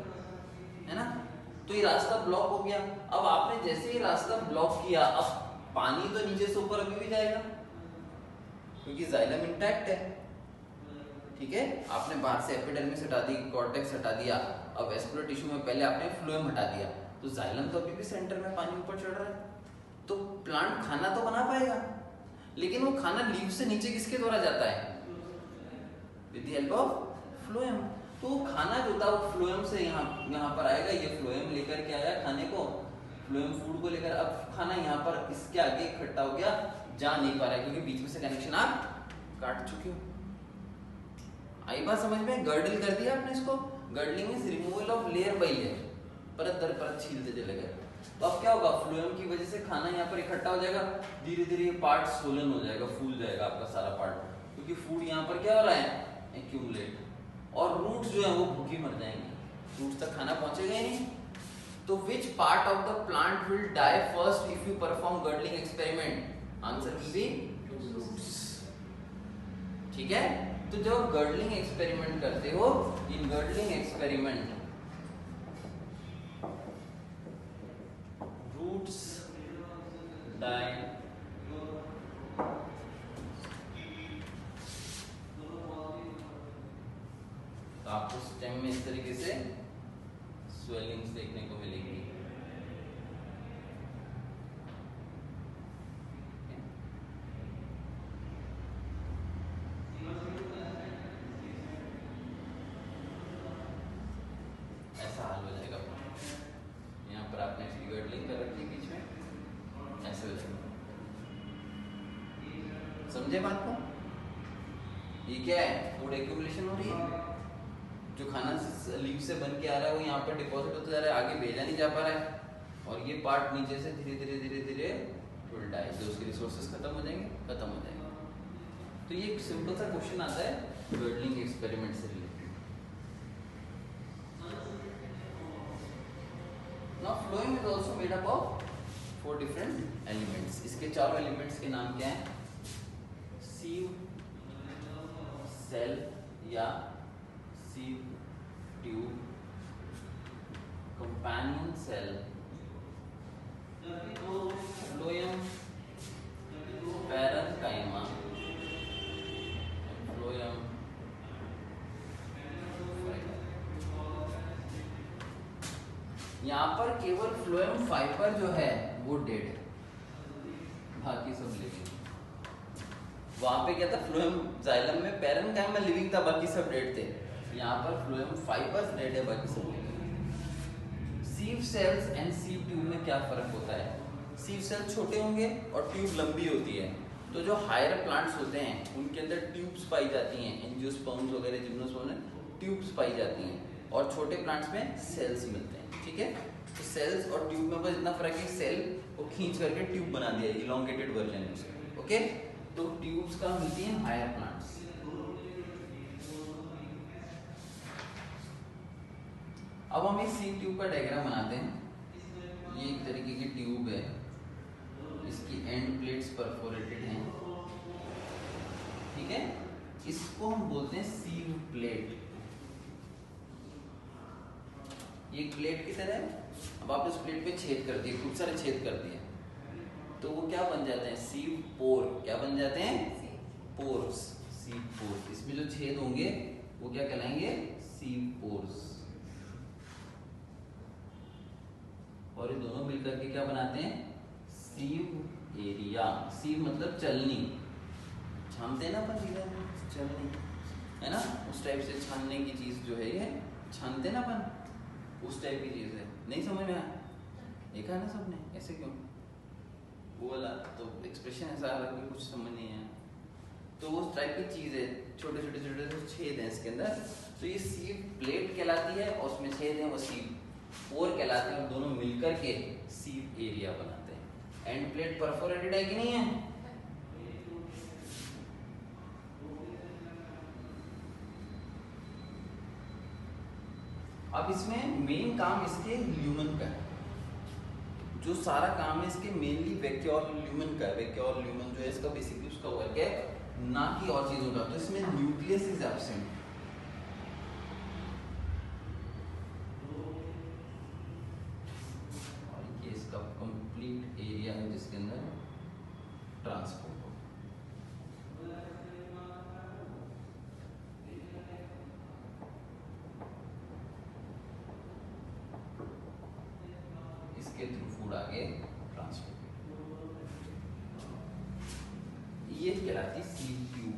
है ना। तो ये रास्ता ब्लॉक हो गया। अब आपने जैसे ही रास्ता ब्लॉक किया, अब पानी तो नीचे से ऊपर अभी भी जाएगा क्योंकि जाइलम इंटैक्ट है, ठीक है। आपने बाहर से एपिडर्मिस हटा दी, कॉर्टेक्स हटा दिया, अब वेस्कुलर टिश्यू में पहले आपने फ्लोएम हटा दिया, तो जाइलम तो अभी भी सेंटर में पानी ऊपर चढ़ रहा है। तो प्लांट खाना तो बना पाएगा, लेकिन वो खाना लीव से नीचे किसके द्वारा जाता है, with the help of phloem. तो खाना जो था वो फ्लोएम से यहाँ पर आएगा। ये फ्लोएम लेकर के आया खाने को, फ्लोएम फूड को लेकर, अब खाना यहाँ पर इसके आगे इकट्ठा हो गया, जा नहीं पा रहा है क्योंकि बीच में से कनेक्शन आप काट चुके हो। आई बात समझ में, गर्डल कर दिया आपने इसको। Girdling means removal of layer by layer, परत दर परत छीलते चले गए। तो अब क्या होगा, फ्लोएम की वजह से खाना यहाँ पर इकट्ठा हो जाएगा, धीरे धीरे ये पार्ट सोलन हो जाएगा, फूल जाएगा आपका सारा पार्ट, क्योंकि फूड यहाँ पर क्या हो रहा है, एक्यूमुलेट। और रूट्स जो है वो भूखी मर जाएंगे, रूट्स तक खाना पहुंचेगा ही नहीं। तो which part of the plant will die first if you perform girdling experiment, answer will be roots, ठीक है। तो जब गर्डलिंग एक्सपेरिमेंट करते हो, in girdling experiment roots die, तो आपको स्टेम में इस तरीके से स्वेलिंग्स देखने को मिलेगी। ऐसा हाल हो जाएगा, यहाँ पर आपने गर्डलिंग कर रखी बीच में, ऐसे हो जाएगा। समझे बात को, ये क्या है, फूड एक्यूमुलेशन हो रही है, जो खाना लीव से बन के आ रहा है वो यहाँ पर डिपॉजिट होता जा रहा है, आगे भेजा नहीं जा पा रहा है, और ये पार्ट नीचे से धीरे धीरे धीरे धीरे विल डाई, जो उसके रिसोर्सेज खत्म हो जाएंगे, खत्म हो जाएंगे। तो ये एक सिंपल सा क्वेश्चन आता है गर्डलिंग एक्सपेरिमेंट से related. Now phloem is also made up of 4 different elements. इसके चारों एलिमेंट्स के नाम क्या हैं, सीव, सेल या sieve tube, companion cell, phloem, parenchyma, phloem, यहाँ पर केवल फ्लोएम फाइबर जो है वो डेड, बाकी सब लिविंग। वहां पे क्या था, फ्लोएम जाइलम में पैरेन्काइमा लिविंग था, बाकी सब डेड थे। यहाँ पर फ्लोएम फाइबर्स डेड है, बाकी सब living. Sieve cells and sieve tube में क्या फर्क होता है, सीव सेल छोटे होंगे और ट्यूब लंबी होती है। तो जो हायर प्लांट्स होते हैं उनके अंदर ट्यूब्स पाई जाती हैं, एंजियोस्पर्म्स वगैरह, जिम्नोस्पर्म में ट्यूब्स पाई जाती हैं, और छोटे प्लांट्स में सेल्स मिलते हैं, ठीक है। तो सेल्स और ट्यूब में बस इतना फर्क है, सेल को खींच करके ट्यूब बना दिया, इलोंगेटेड वर्जन है उसका, ओके। तो ट्यूब्स का मिलती हैं हायर प्लांट्स। अब हम इस सीव ट्यूब का डायग्राम बनाते हैं। ये एक तरीके की ट्यूब है, इसकी एंड प्लेट्स परफोरेटेड हैं, ठीक है। इसको हम बोलते हैं सीव प्लेट। ये एक प्लेट की तरह है। अब आपने उस प्लेट पे छेद कर दिए, खूब सारे छेद कर दिए, तो वो क्या बन जाते हैं, सीव पोर। क्या बन जाते हैं, पोर्स, सीव पोर्स। इसमें जो छेद होंगे वो क्या कहलाएंगे, सीव पोर्स। और ये दोनों मिलकर के क्या बनाते हैं, सीव एरिया। सीव मतलब चलनी, छानते हैं ना अपन, चलनी है ना, उस टाइप से छानने की चीज जो है ये, छानते ना अपन, उस टाइप की चीज है। नहीं समझ में आया, देखा है ना सबने, ऐसे क्यों, वो वाला तो एक्सप्रेशन ऐसा आ रहा है कि कुछ समझ नहीं आया। तो वो टाइप की चीज है, छोटे छोटे छोटे छोटे छेद हैं इसके अंदर। तो ये सीव प्लेट कहलाती है, और उसमें छेद है वो सीव पोर कहलाते हैं, और दोनों मिलकर के सीव एरिया बनाते हैं। एंड प्लेट परफोरेटेड है कि नहीं है? अब इसमें मेन काम इसके ल्यूमन का है, जो सारा काम है इसके मेनली वैक्यूल ल्यूमन का है। वैक्यूल ल्यूमन जो है इसका बेसिकली उसका वर्क है, ना कि और चीजों का। तो इसमें न्यूक्लियस इज एब्सेंट। और ये इसका कंप्लीट एरिया है जिसके अंदर ट्रांसपोर्ट हो। इसके थ्रू फूड आगे ट्रांसपोर्ट। ये कहलाती सील ट्यूब।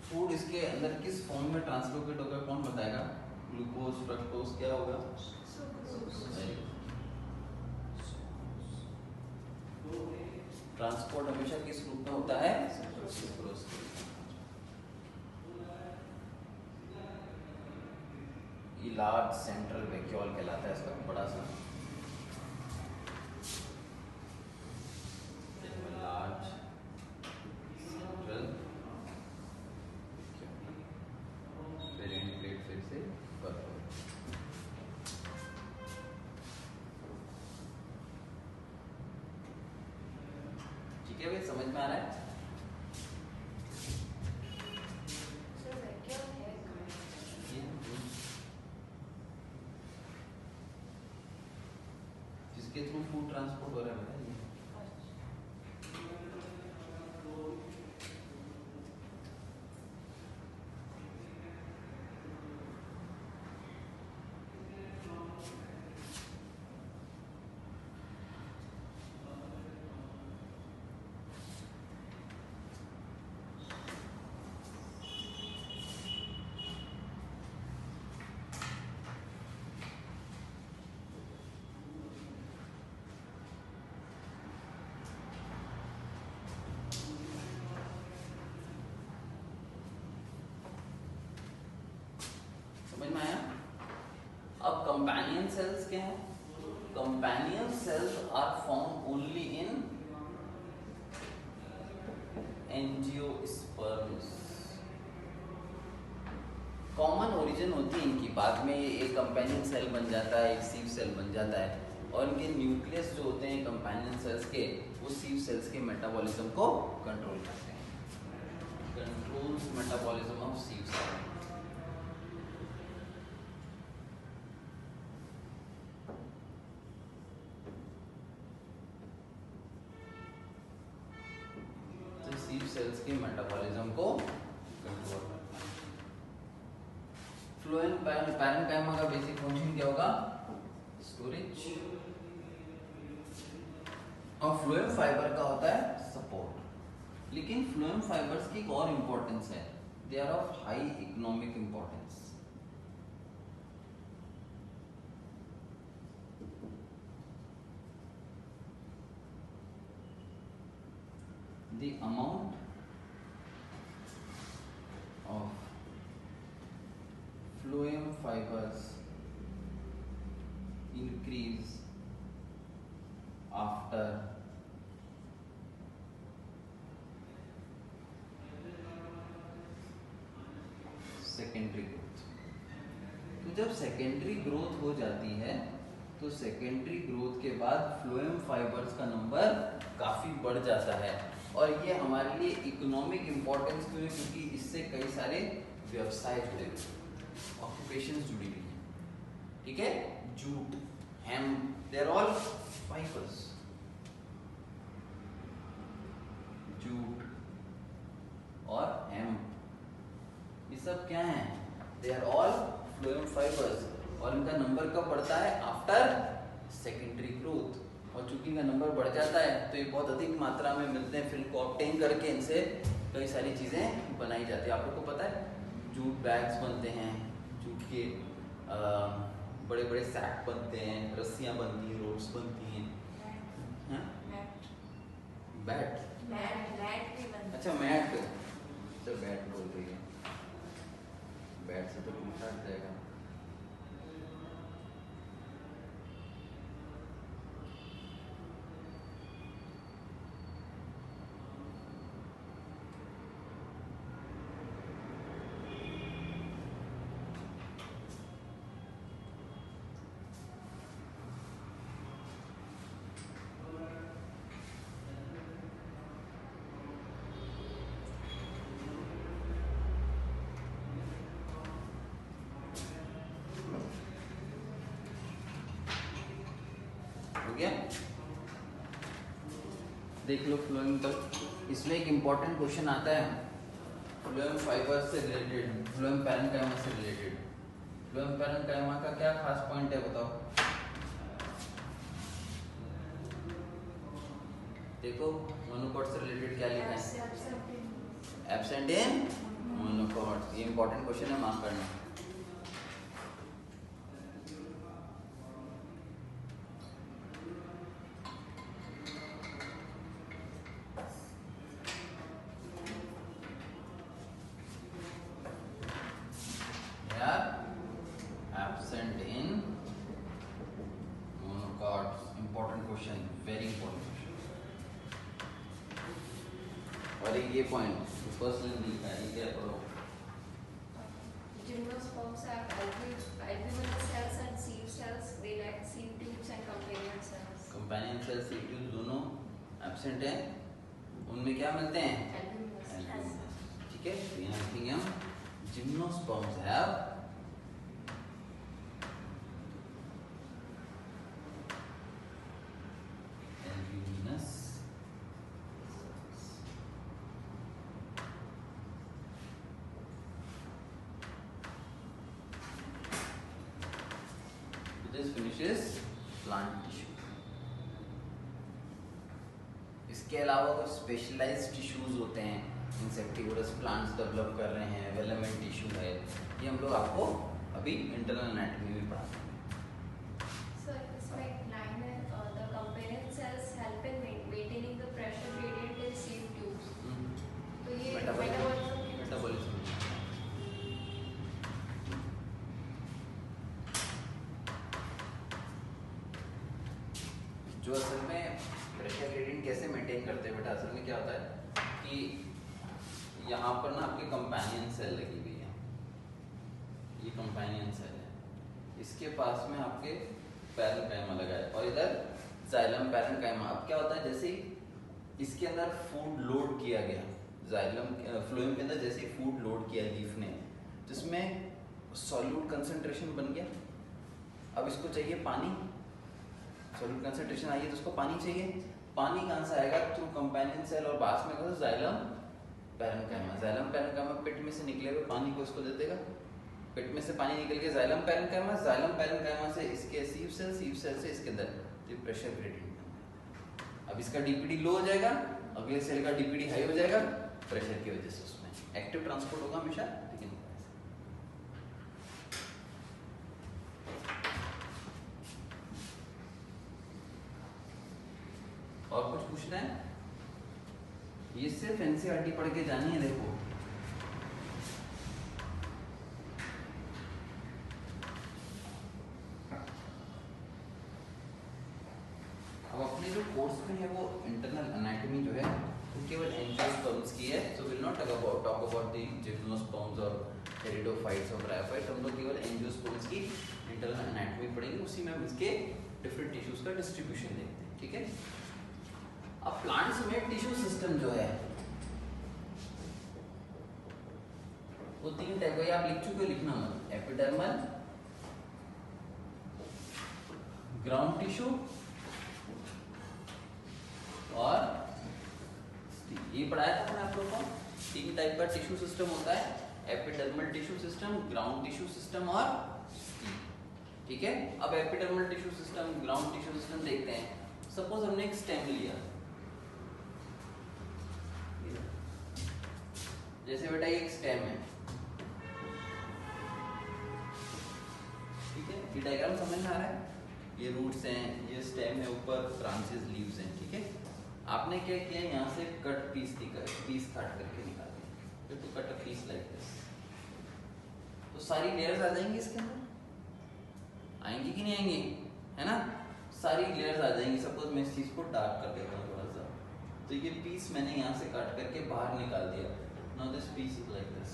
फूड इसके अंदर किस फॉर्म में ट्रांसलोकेट होगा कौन बताएगा? ग्लूकोज, फ्रक्टोज, क्या होगा? ट्रांसपोर्ट हमेशा किस रूप में होता है? सुक्रोज। ये लार्ज सेंट्रल वैक्यूल कहलाता है इसका, बड़ा सा लार्ज सेंट्रल फिर एंड प्लेट फिर से परफोरेट। ठीक है भाई, समझ में आ रहा है? जिसके थ्रू फूड ट्रांसपोर्ट हो रहा है बताइए। समझ में आया? अब कंपेनियन सेल्स क्या है? Companion cells are found only in angiosperms. Common origin होती है इनकी, बाद में एक कंपेनियन सेल बन जाता है, एक सीव सेल बन जाता है, और इनके न्यूक्लियस जो होते हैं कंपेनियन सेल्स के, वो सीव सेल्स के मेटाबॉलिज्म को कंट्रोल करते हैं। Controls metabolism of sieve cell. Sieve cells के मेटाबॉलिज्म को कंट्रोल करता है। फ्लोएम पैरेन्काइमा का बेसिक फंक्शन क्या होगा? स्टोरेज। और फ्लोएम फाइबर का होता है सपोर्ट। लेकिन फ्लोएम फाइबर्स की एक और इंपॉर्टेंस है, they are of high economic importance. The amount of phloem fibers increase after secondary growth. तो जब सेकेंडरी ग्रोथ हो जाती है तो सेकेंडरी ग्रोथ के बाद फ्लोएम फाइबर्स का नंबर काफी बढ़ जाता है। और ये हमारे लिए इकोनॉमिक इंपॉर्टेंस क्यों है? क्योंकि इससे कई सारे व्यवसाय जुड़े हुए, ऑक्यूपेशंस जुड़ी हुई हैं। ठीक है, jute, hemp, they are all fibres. Jute और हेम्प ये सब क्या हैं? They are all phloem fibres. और इनका नंबर कब बढ़ता है? After secondary growth. और चूंकि इनका नंबर बढ़ जाता है तो ये बहुत अधिक मात्रा में मिलते हैं, फिर इनको ऑब्टेन करके इनसे कई सारी चीज़ें बनाई जाती है। आप लोग को पता है जूट बैग्स बनते हैं, जूट के बड़े बड़े सैक बनते हैं, रस्सियाँ बनती हैं, रोड्स बनती हैं। बैट, अच्छा मैट, अच्छा बैट बोल रही है, बैट से तो टूट जाएगा। देख लो फ्लोएम तक। इसमें एक इम्पॉर्टेंट क्वेश्चन आता है फ्लोएम फाइबर से रिलेटेड, फ्लोएम पैरेन्काइमा से रिलेटेड। फ्लोएम पैरेन्काइमा का क्या खास पॉइंट है बताओ? देखो मोनोकॉट से रिलेटेड क्या लिखा है? Absent in monocot. ये इम्पोर्टेंट क्वेश्चन है, मार्क करना। यार absent in monocot, important question, very important question. और ये पॉइंट पर्सनल लिखा है, ये क्या करो? Gymnosperms have alveolar cells and sieve cells. They lack sieve tubes and companion cells. Companion cell sieve tube दोनों एब्सेंट हैं। उनमें क्या मिलते हैं? Alveolus. ठीक है, तो यहाँ लिखेंगे हम gymnosperms have albuminous this finishes plant tissue। इसके अलावा कुछ स्पेशलाइज्ड टिश्यूज होते हैं, इंसेक्टिवोरस प्लांट्स डेवलप कर रहे हैं, वेलमेंट टिश्यू है, ये हम लोग आपको अभी इंटरनल एनाटॉमी में पढ़ाते हैं। So इसमें एक line है, the companion cells help in maintaining the pressure gradient in sieve tubes. तो ये metabolism की मेटाबॉलिज्म जो असल में प्रेशर ग्रेडियंट कैसे मेंटेन करते हैं बेटा, असल में क्या होता है कि यहाँ पर ना आपके कंपेनियन सेल लगी हुई है, ये कंपेनियन सेल है, इसके पास में आपके पैरेन्काइमा लगा है और इधर जाइलम पैरेन्काइमा। अब क्या होता है, जैसे ही इसके अंदर फूड लोड किया गया, जाइलम फ्लोएम के अंदर जैसे ही फूड लोड किया लीफ ने, जिसमें सॉल्यूट कंसंट्रेशन बन गया। अब इसको चाहिए पानी, सॉल्यूट कंसंट्रेशन आई है तो उसको पानी चाहिए। पानी कहाँ से आएगा? थ्रू कंपेनियन सेल और बाद में कहा जाइलम पैरेन्काइमा। जाइलम पैरेन्काइमा पेट में से निकले हुए पानी को इसको दे देगा, पेट में से पानी निकल के जाइलम पैरेन्काइमा, जाइलम पैरेन्काइमा से इसके सीव सेल, सीव सेल से इसके अंदर, तो प्रेशर ग्रेडियंट। अब इसका डीपीडी लो हो जाएगा, अगले सेल का डीपीडी हाई हो जाएगा, प्रेशर की वजह से उसमें एक्टिव ट्रांसपोर्ट होगा हमेशा, लेकिन और कुछ पूछना है? ये सिर्फ एनसीईआरटी पढ़ के जानी है। देखो अब अपने जो कोर्स में है वो इंटरनल एनाटॉमी जो है वो केवल एंजियोस्पर्म्स की है, so will not talk about the gymnosperms और टेरिडोफाइट्स और ब्रायोफाइट्स। हम लोग केवल एंजियोस्पर्म्स की इंटरनल एनाटॉमी पढ़ेंगे, उसी में हम इसके डिफरेंट टिश्यूज का डिस्ट्रीब्यूशन देखते हैं। ठीक है, अब प्लांट्स में टिश्यू सिस्टम जो है वो तीन टाइप का, आप लिख चुके हो, लिखना मत। एपिडर्मल, ग्राउंड टिश्यू और ये पढ़ाया था मैंने आप लोगों को। तीन टाइप का टिश्यू सिस्टम होता है, epidermal tissue system, ground tissue system और ठीक है। अब epidermal tissue system, ground tissue system देखते हैं। सपोज हमने एक स्टेम लिया, जैसे बेटा ये एक स्टेम है, ठीक है, ये डायग्राम समझ में आ रहा है? ये रूट्स हैं, ये स्टेम है, ऊपर ब्रांचेस, लीव्स हैं। ठीक है, आपने क्या किया, यहाँ से कट पीस काट करके निकाल दिया, फिर तो cut a piece like this, तो सारी लेयर्स आ जाएंगी इसके अंदर, आएंगी कि नहीं आएंगी, है ना? सारी लेयर्स आ जाएंगी। सपोज मैं इस चीज को डार्क कर देता हूँ थोड़ा सा, तो ये पीस मैंने यहाँ से काट करके बाहर निकाल दिया। Now this piece is like this,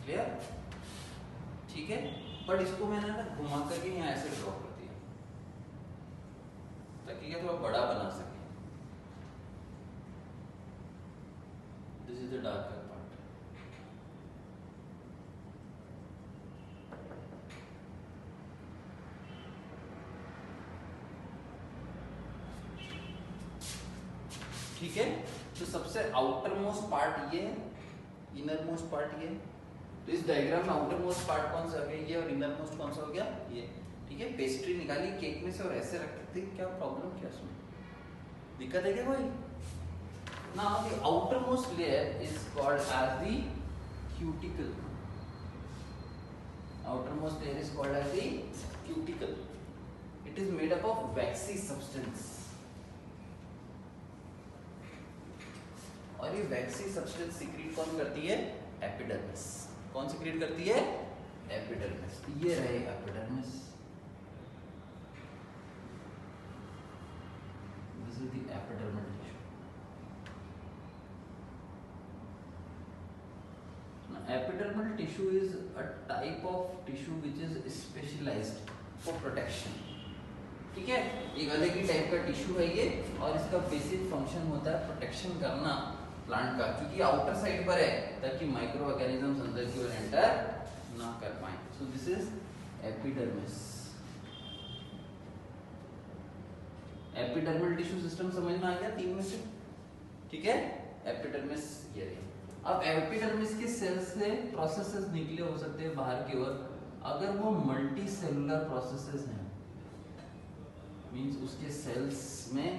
clear? ठीक है, बट इसको मैंने ना घुमा करके यहाँ ऐसे ड्रॉ कर दिया ताकि ये थोड़ा बड़ा बना सके। This is the darker part. ठीक है। तो सबसे आउटर मोस्ट पार्ट ये है, इनर मोस्ट पार्ट ये। तो इस डायग्राम में आउटर मोस्ट पार्ट कौन सा हो गया ये, और इनर मोस्ट कौन सा हो गया ये, ठीक है। पेस्ट्री निकाली केक में से और ऐसे रखते थे, क्या प्रॉब्लम क्या उसमें, दिक्कत है क्या कोई? Now the outermost layer is called as the cuticle. Outermost layer is called as the cuticle. It is made up of waxy substance. और ये waxy substance secrete कौन करती है? Epidermis. कौन secrete करती है? Epidermis. ये रहे epidermis. This is the epidermal tissue. Epidermal tissue is a type of tissue which is specialized for protection. ठीक है, एक अलग ही टाइप का टिश्यू है ये, और इसका बेसिक फंक्शन होता है प्रोटेक्शन करना प्लांट का, क्योंकि आउटर साइड पर है ताकि माइक्रो ऑर्गेनिजम्स अंदर की ओर एंटर ना कर पाए। So this is epidermis. Epidermal tissue system समझ में आ गया तीन में से, ठीक है। एपिडर्मिस ये रही। अब एपिडर्मिस के सेल से प्रोसेसेस निकले हो सकते हैं बाहर की ओर, अगर वो मल्टी सेलुलर प्रोसेसेस हैं, मींस उसके सेल्स में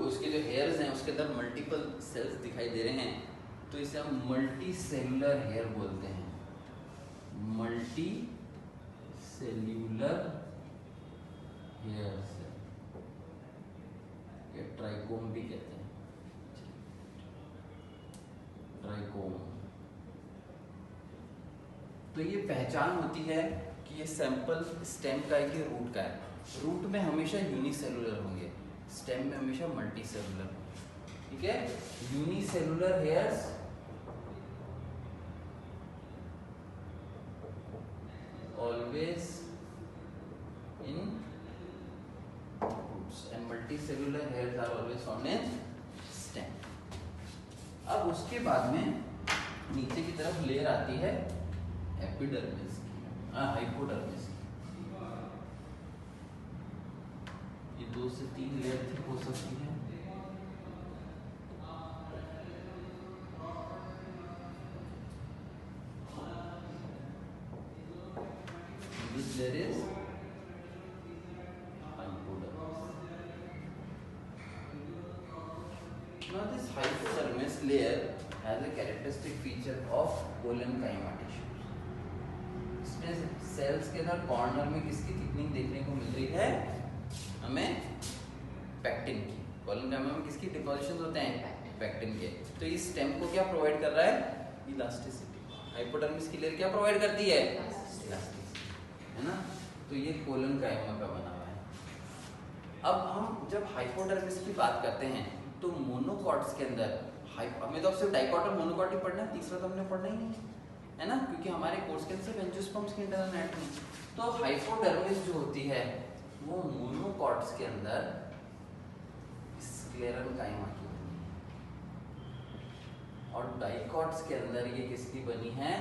उसके जो हेयर्स हैं उसके अंदर मल्टीपल सेल्स दिखाई दे रहे हैं, तो इसे हम मल्टी सेलुलर हेयर बोलते हैं। मल्टी सेल्यूलर हेयर सेल, ये ट्राइकोम भी कहते हैं, ट्राइकोम। तो ये पहचान होती है कि ये सैंपल स्टेम का है कि रूट का है। रूट में हमेशा यूनिसेलुलर होंगे, स्टेम में हमेशा मल्टी सेलुलर होंगे, ठीक है। Unicellular hairs always in roots and multicellular hairs are always found in stem. अब उसके बाद में नीचे की तरफ लेयर आती है एपिडर्मिस की, हाइपोडर्मिस की। ये 2 से 3 लेयर ठीक हो सकती है। This layer is hypodermis. Now this hypodermis layer has a characteristic feature of collenchyma tissue. इसमें सेल्स के अंदर कॉर्नर में किसकी थिकनिंग देखने को मिल रही है हमें? पेक्टिन की। कोलेनकाइमा में किसकी डिपोजिशन होते हैं? पेक्टिन के। तो इस स्टेम को क्या प्रोवाइड कर रहा है? इलास्टिसिटी। हाइपोडर्मिस की लेयर क्या प्रोवाइड करती है? इलास्टिसिटी, है ना। तो ये कोलेनकाइमा का बना हुआ है। अब हम जब हाइपोडर्मिस की बात करते हैं तो मोनोकॉट्स के अंदर हमें तो अब सिर्फ डाइकॉट और मोनोकॉट ही पढ़ना है, तीसरा तो हमने पढ़ना ही नहीं है ना, क्योंकि हमारे कोर्स के अंदर एंजियोस्पर्म्स की इंटरनल एनाटॉमी। तो हाइपोडर्मिस जो होती है वो मोनोकॉट्स के अंदर स्क्लेरेंकाइमा की बनी है, और डाइकॉट्स के अंदर ये किसकी बनी है?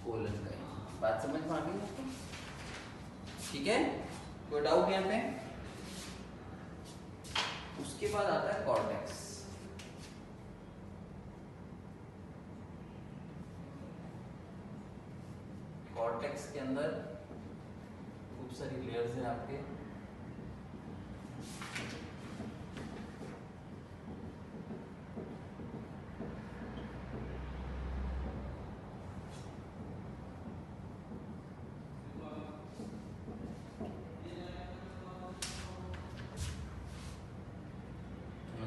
कोलेनकाइमा। बात समझ में आ गई आपको? ठीक है, कोई डाउट यहाँ पे? उसके बाद आता है कॉर्टेक्स। कॉर्टेक्स के अंदर खूब सारी लेयर्स हैं आपके।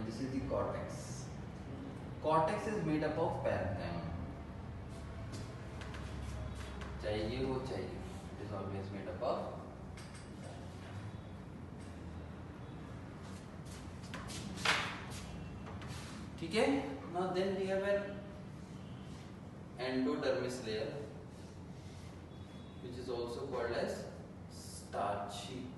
This is the cortex. Cortex is made up of parenchyma. चाहिए वो चाहिए, it is always made up of। ठीक है। Now then we have an endodermis layer, which is also called as starch sheath.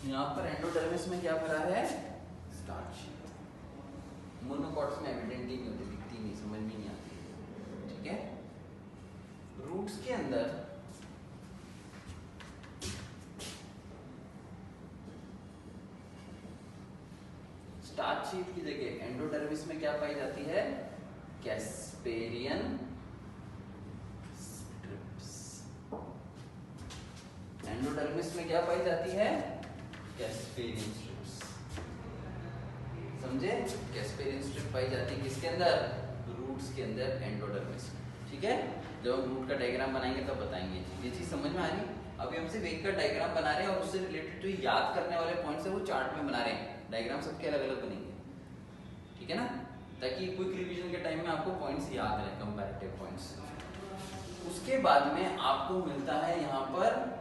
यहाँ पर endodermis में क्या भरा है? स्टार्च। मोनोकॉट्स में एविडेंटली नहीं होती, दिखती नहीं, समझ में नहीं आती। ठीक है, रूट्स के अंदर स्टार्च शीट की जगह एंडोडर्मिस में क्या पाई जाती है? Casparian strips. एंडोडर्मिस में क्या पाई जाती है? Casparian strips. समझे? कैस्पेरियन स्ट्रिप पाई जाती है किसके अंदर? रूट्स के अंदर, एंडोडर्मिस। ठीक है, जब हम रूट का डायग्राम बनाएंगे तब बताएंगे। ये चीज समझ में आ रही? अभी हम सिर्फ एक का डायग्राम बना रहे हैं और उससे रिलेटेड जो याद करने वाले पॉइंट्स है वो चार्ट में बना रहे हैं। डायग्राम सबके अलग अलग बनेंगे, ठीक है ना, ताकि क्विक रिवीजन के टाइम में आपको पॉइंट्स याद रहे, कंपैरेटिव पॉइंट्स। उसके बाद में आपको मिलता है यहाँ पर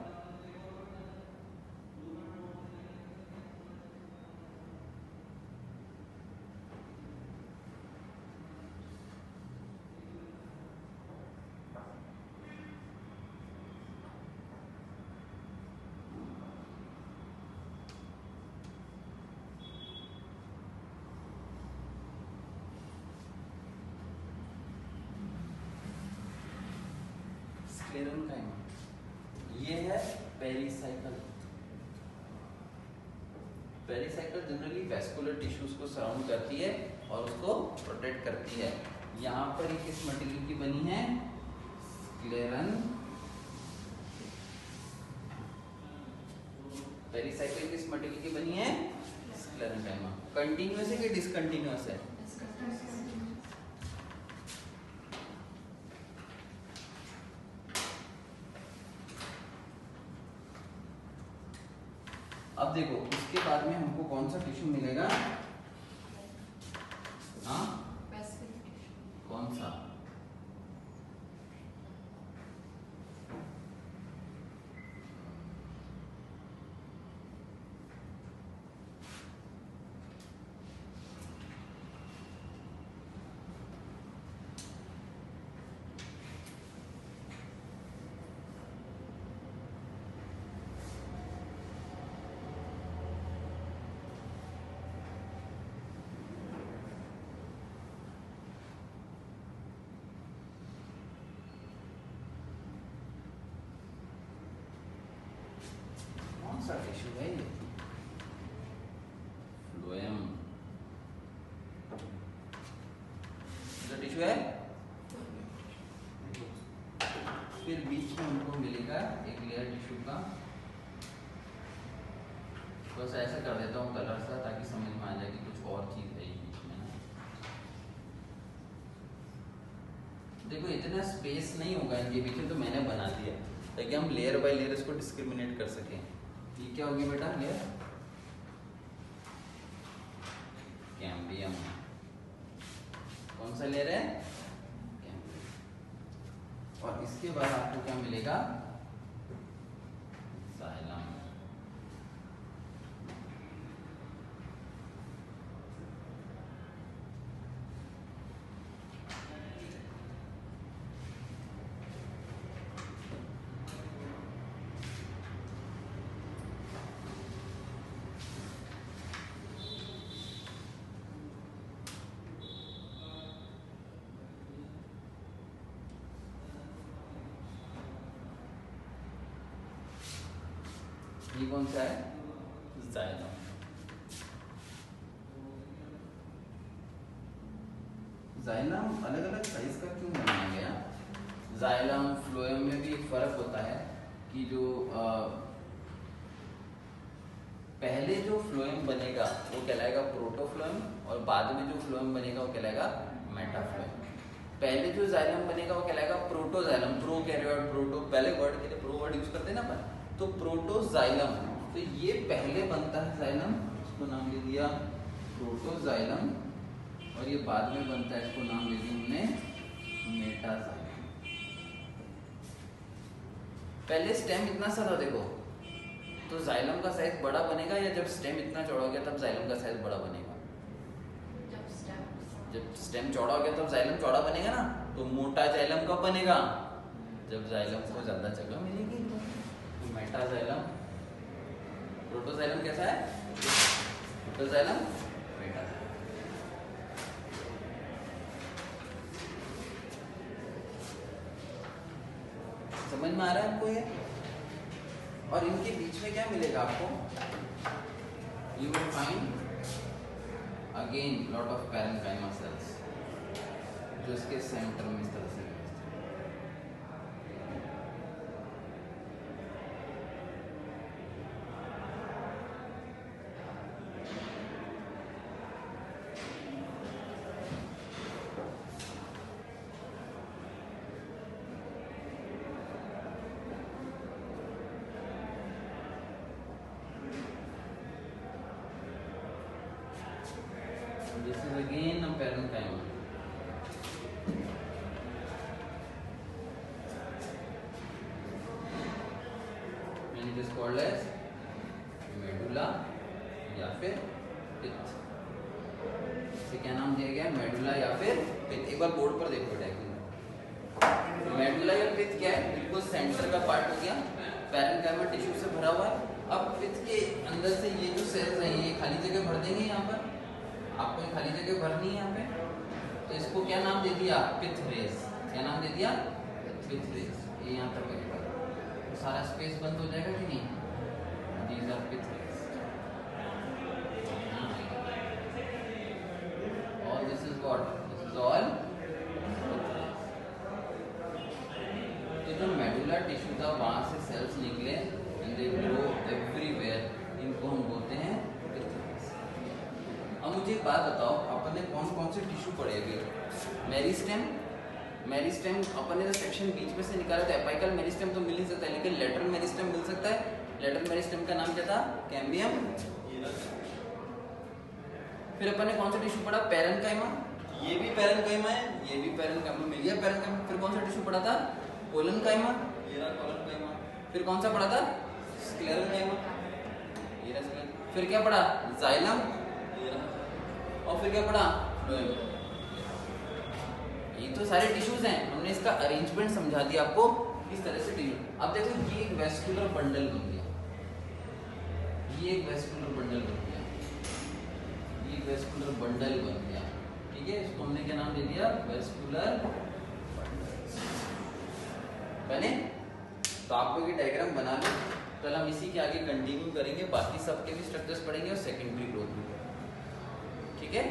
स्क्लेरेनकाइमा। ये है pericycle. Pericycle generally vascular tissues को सराउंड करती है और उसको प्रोटेक्ट करती है। यहाँ पर ये किस मटेरियल की बनी है? स्क्लेरन। पेरिसाइकल किस मटेरियल की बनी है? स्क्लेरेनकाइमा। कंटिन्यूअस है कि डिसकंटिन्यूअस है? अब देखो उसके बाद में हमको कौन सा टिश्यू मिलेगा? हाँ, कौन सा? टिश्यू है ये? फ्लोएम। टिश्यू है। फिर बीच में हमको मिलेगा एक लेयर टिश्यू का। बस ऐसा कर देता हूँ कलर सा ताकि समझ में आ जाए कि कुछ और चीज है बीच में। देखो इतना स्पेस नहीं होगा इनके बीच में, तो मैंने बना दिया ताकि हम लेयर बाय लेयर इसको डिस्क्रिमिनेट कर सकें। ये क्या होगी बेटा? Layer cambium. कौन सा लेयर है? कैम्बियम। और इसके बाद आपको क्या मिलेगा? जाइलम। ये कौन सा है? जाइलम। जाइलम अलग अलग साइज का क्यों बनाया गया? जाइलम फ्लोएम में भी एक फर्क होता है कि जो पहले जो फ्लोएम बनेगा वो कहलाएगा प्रोटोफ्लोएम और बाद में जो फ्लोएम बनेगा वो कहलाएगा मेटाफ्लोएम। पहले जो जाइलम बनेगा वो कहलाएगा प्रोटोजाइलम। प्रोकैरियोट प्रोटो, पहले वर्ड के लिए प्रो वर्ड यूज करते हैं ना अपन, तो प्रोटोजाइलम। तो ये पहले बनता है जाइलम, इसको नाम ले दिया प्रोटोजाइलम, और ये बाद में बनता है, इसको नाम ले दिया हमने मेटाजाइलम। पहले स्टेम इतना सा था देखो, तो जाइलम का साइज बड़ा बनेगा, या जब स्टेम इतना चौड़ा हो गया तब जाइलम का साइज बड़ा बनेगा? जब स्टेम चौड़ा हो गया तब जाइलम चौड़ा बनेगा ना। तो मोटा जाइलम कब बनेगा? जब जाइलम को ज्यादा जगह मिलेगी। तो मेटाजाइलम, प्रोटोजाइलम जाइलम कैसा है? टोटल जाइलम बेटा। समझ में आ रहा है आपको ये? और इनके बीच में क्या मिलेगा आपको? You will find again lot of parenchyma cells जो इसके सेंटर में इस तरह से This is again a parenchyma. And it is called as medulla या फिर पित्त। इसे क्या नाम दिया गया? मेडुला या फिर पित्त। एक बार बोर्ड पर देखो बेटा। मेडुला या पित्त क्या है? बिल्कुल सेंटर का पार्ट हो गया, पैरेन्काइमा टिश्यू से भरा हुआ है। अब पित्त के अंदर से ये जो सेल्स हैं ये खाली जगह भर देंगे। यहाँ पर आपको खाली जगह भरनी है यहाँ पे, तो इसको क्या नाम दे दिया? पित्त रेस। क्या नाम दे दिया? पित्त रेस। ये यहाँ तक है, तो सारा स्पेस बंद हो जाएगा कि नहीं? These are pit race. All this is what? This is all pit race. तो जो मेडुला टिश्यू था वहां से सेल्स निकले and they grow everywhere, इनको हम बोलते हैं पित्त रेस। अब मुझे एक बात बताओ, अपन ने कौन कौन से टिश्यू पढ़े अभी? मेरिस्टेम। मेरिस्टेम अपन ने सेक्शन बीच में से निकाला था। एपाइकल मेरिस्टेम तो मिल नहीं सकता है, लेकिन लेटरल मेरिस्टेम मिल सकता है। लेटरल मेरिस्टेम का नाम क्या था? कैम्बियम। फिर अपन ने कौन सा टिश्यू पढ़ा? पैरेन्काइमा। ये भी पैरेन्काइमा है, ये भी पैरेन्काइमा, मिल गया पैरेन्काइमा। फिर कौन सा टिश्यू पढ़ा था? कोलनकाइमा। ये रहा कोलनकाइमा। फिर कौन सा पढ़ा था? स्क्लेरेनकाइमा। ये रहा स्क्लेरेन। फिर क्या पढ़ा? जाइलम। और फिर क्या पढ़ा? ये तो सारे टिश्यूज हैं। हमने इसका अरेंजमेंट समझा दिया आपको किस तरह से टिश्यू। अब देखो ये एक वेस्कुलर बंडल बन गया, ये एक वेस्कुलर बंडल बन गया, ये वेस्कुलर बंडल बन गया। ठीक है, इसको हमने क्या नाम दे दिया? वेस्कुलर बने। तो आपको ये डायग्राम बना लो। कल हम इसी के आगे कंटिन्यू करेंगे, बाकी सबके भी स्ट्रक्चर्स पढ़ेंगे और सेकेंडरी ग्रोथ भी। ठीक है।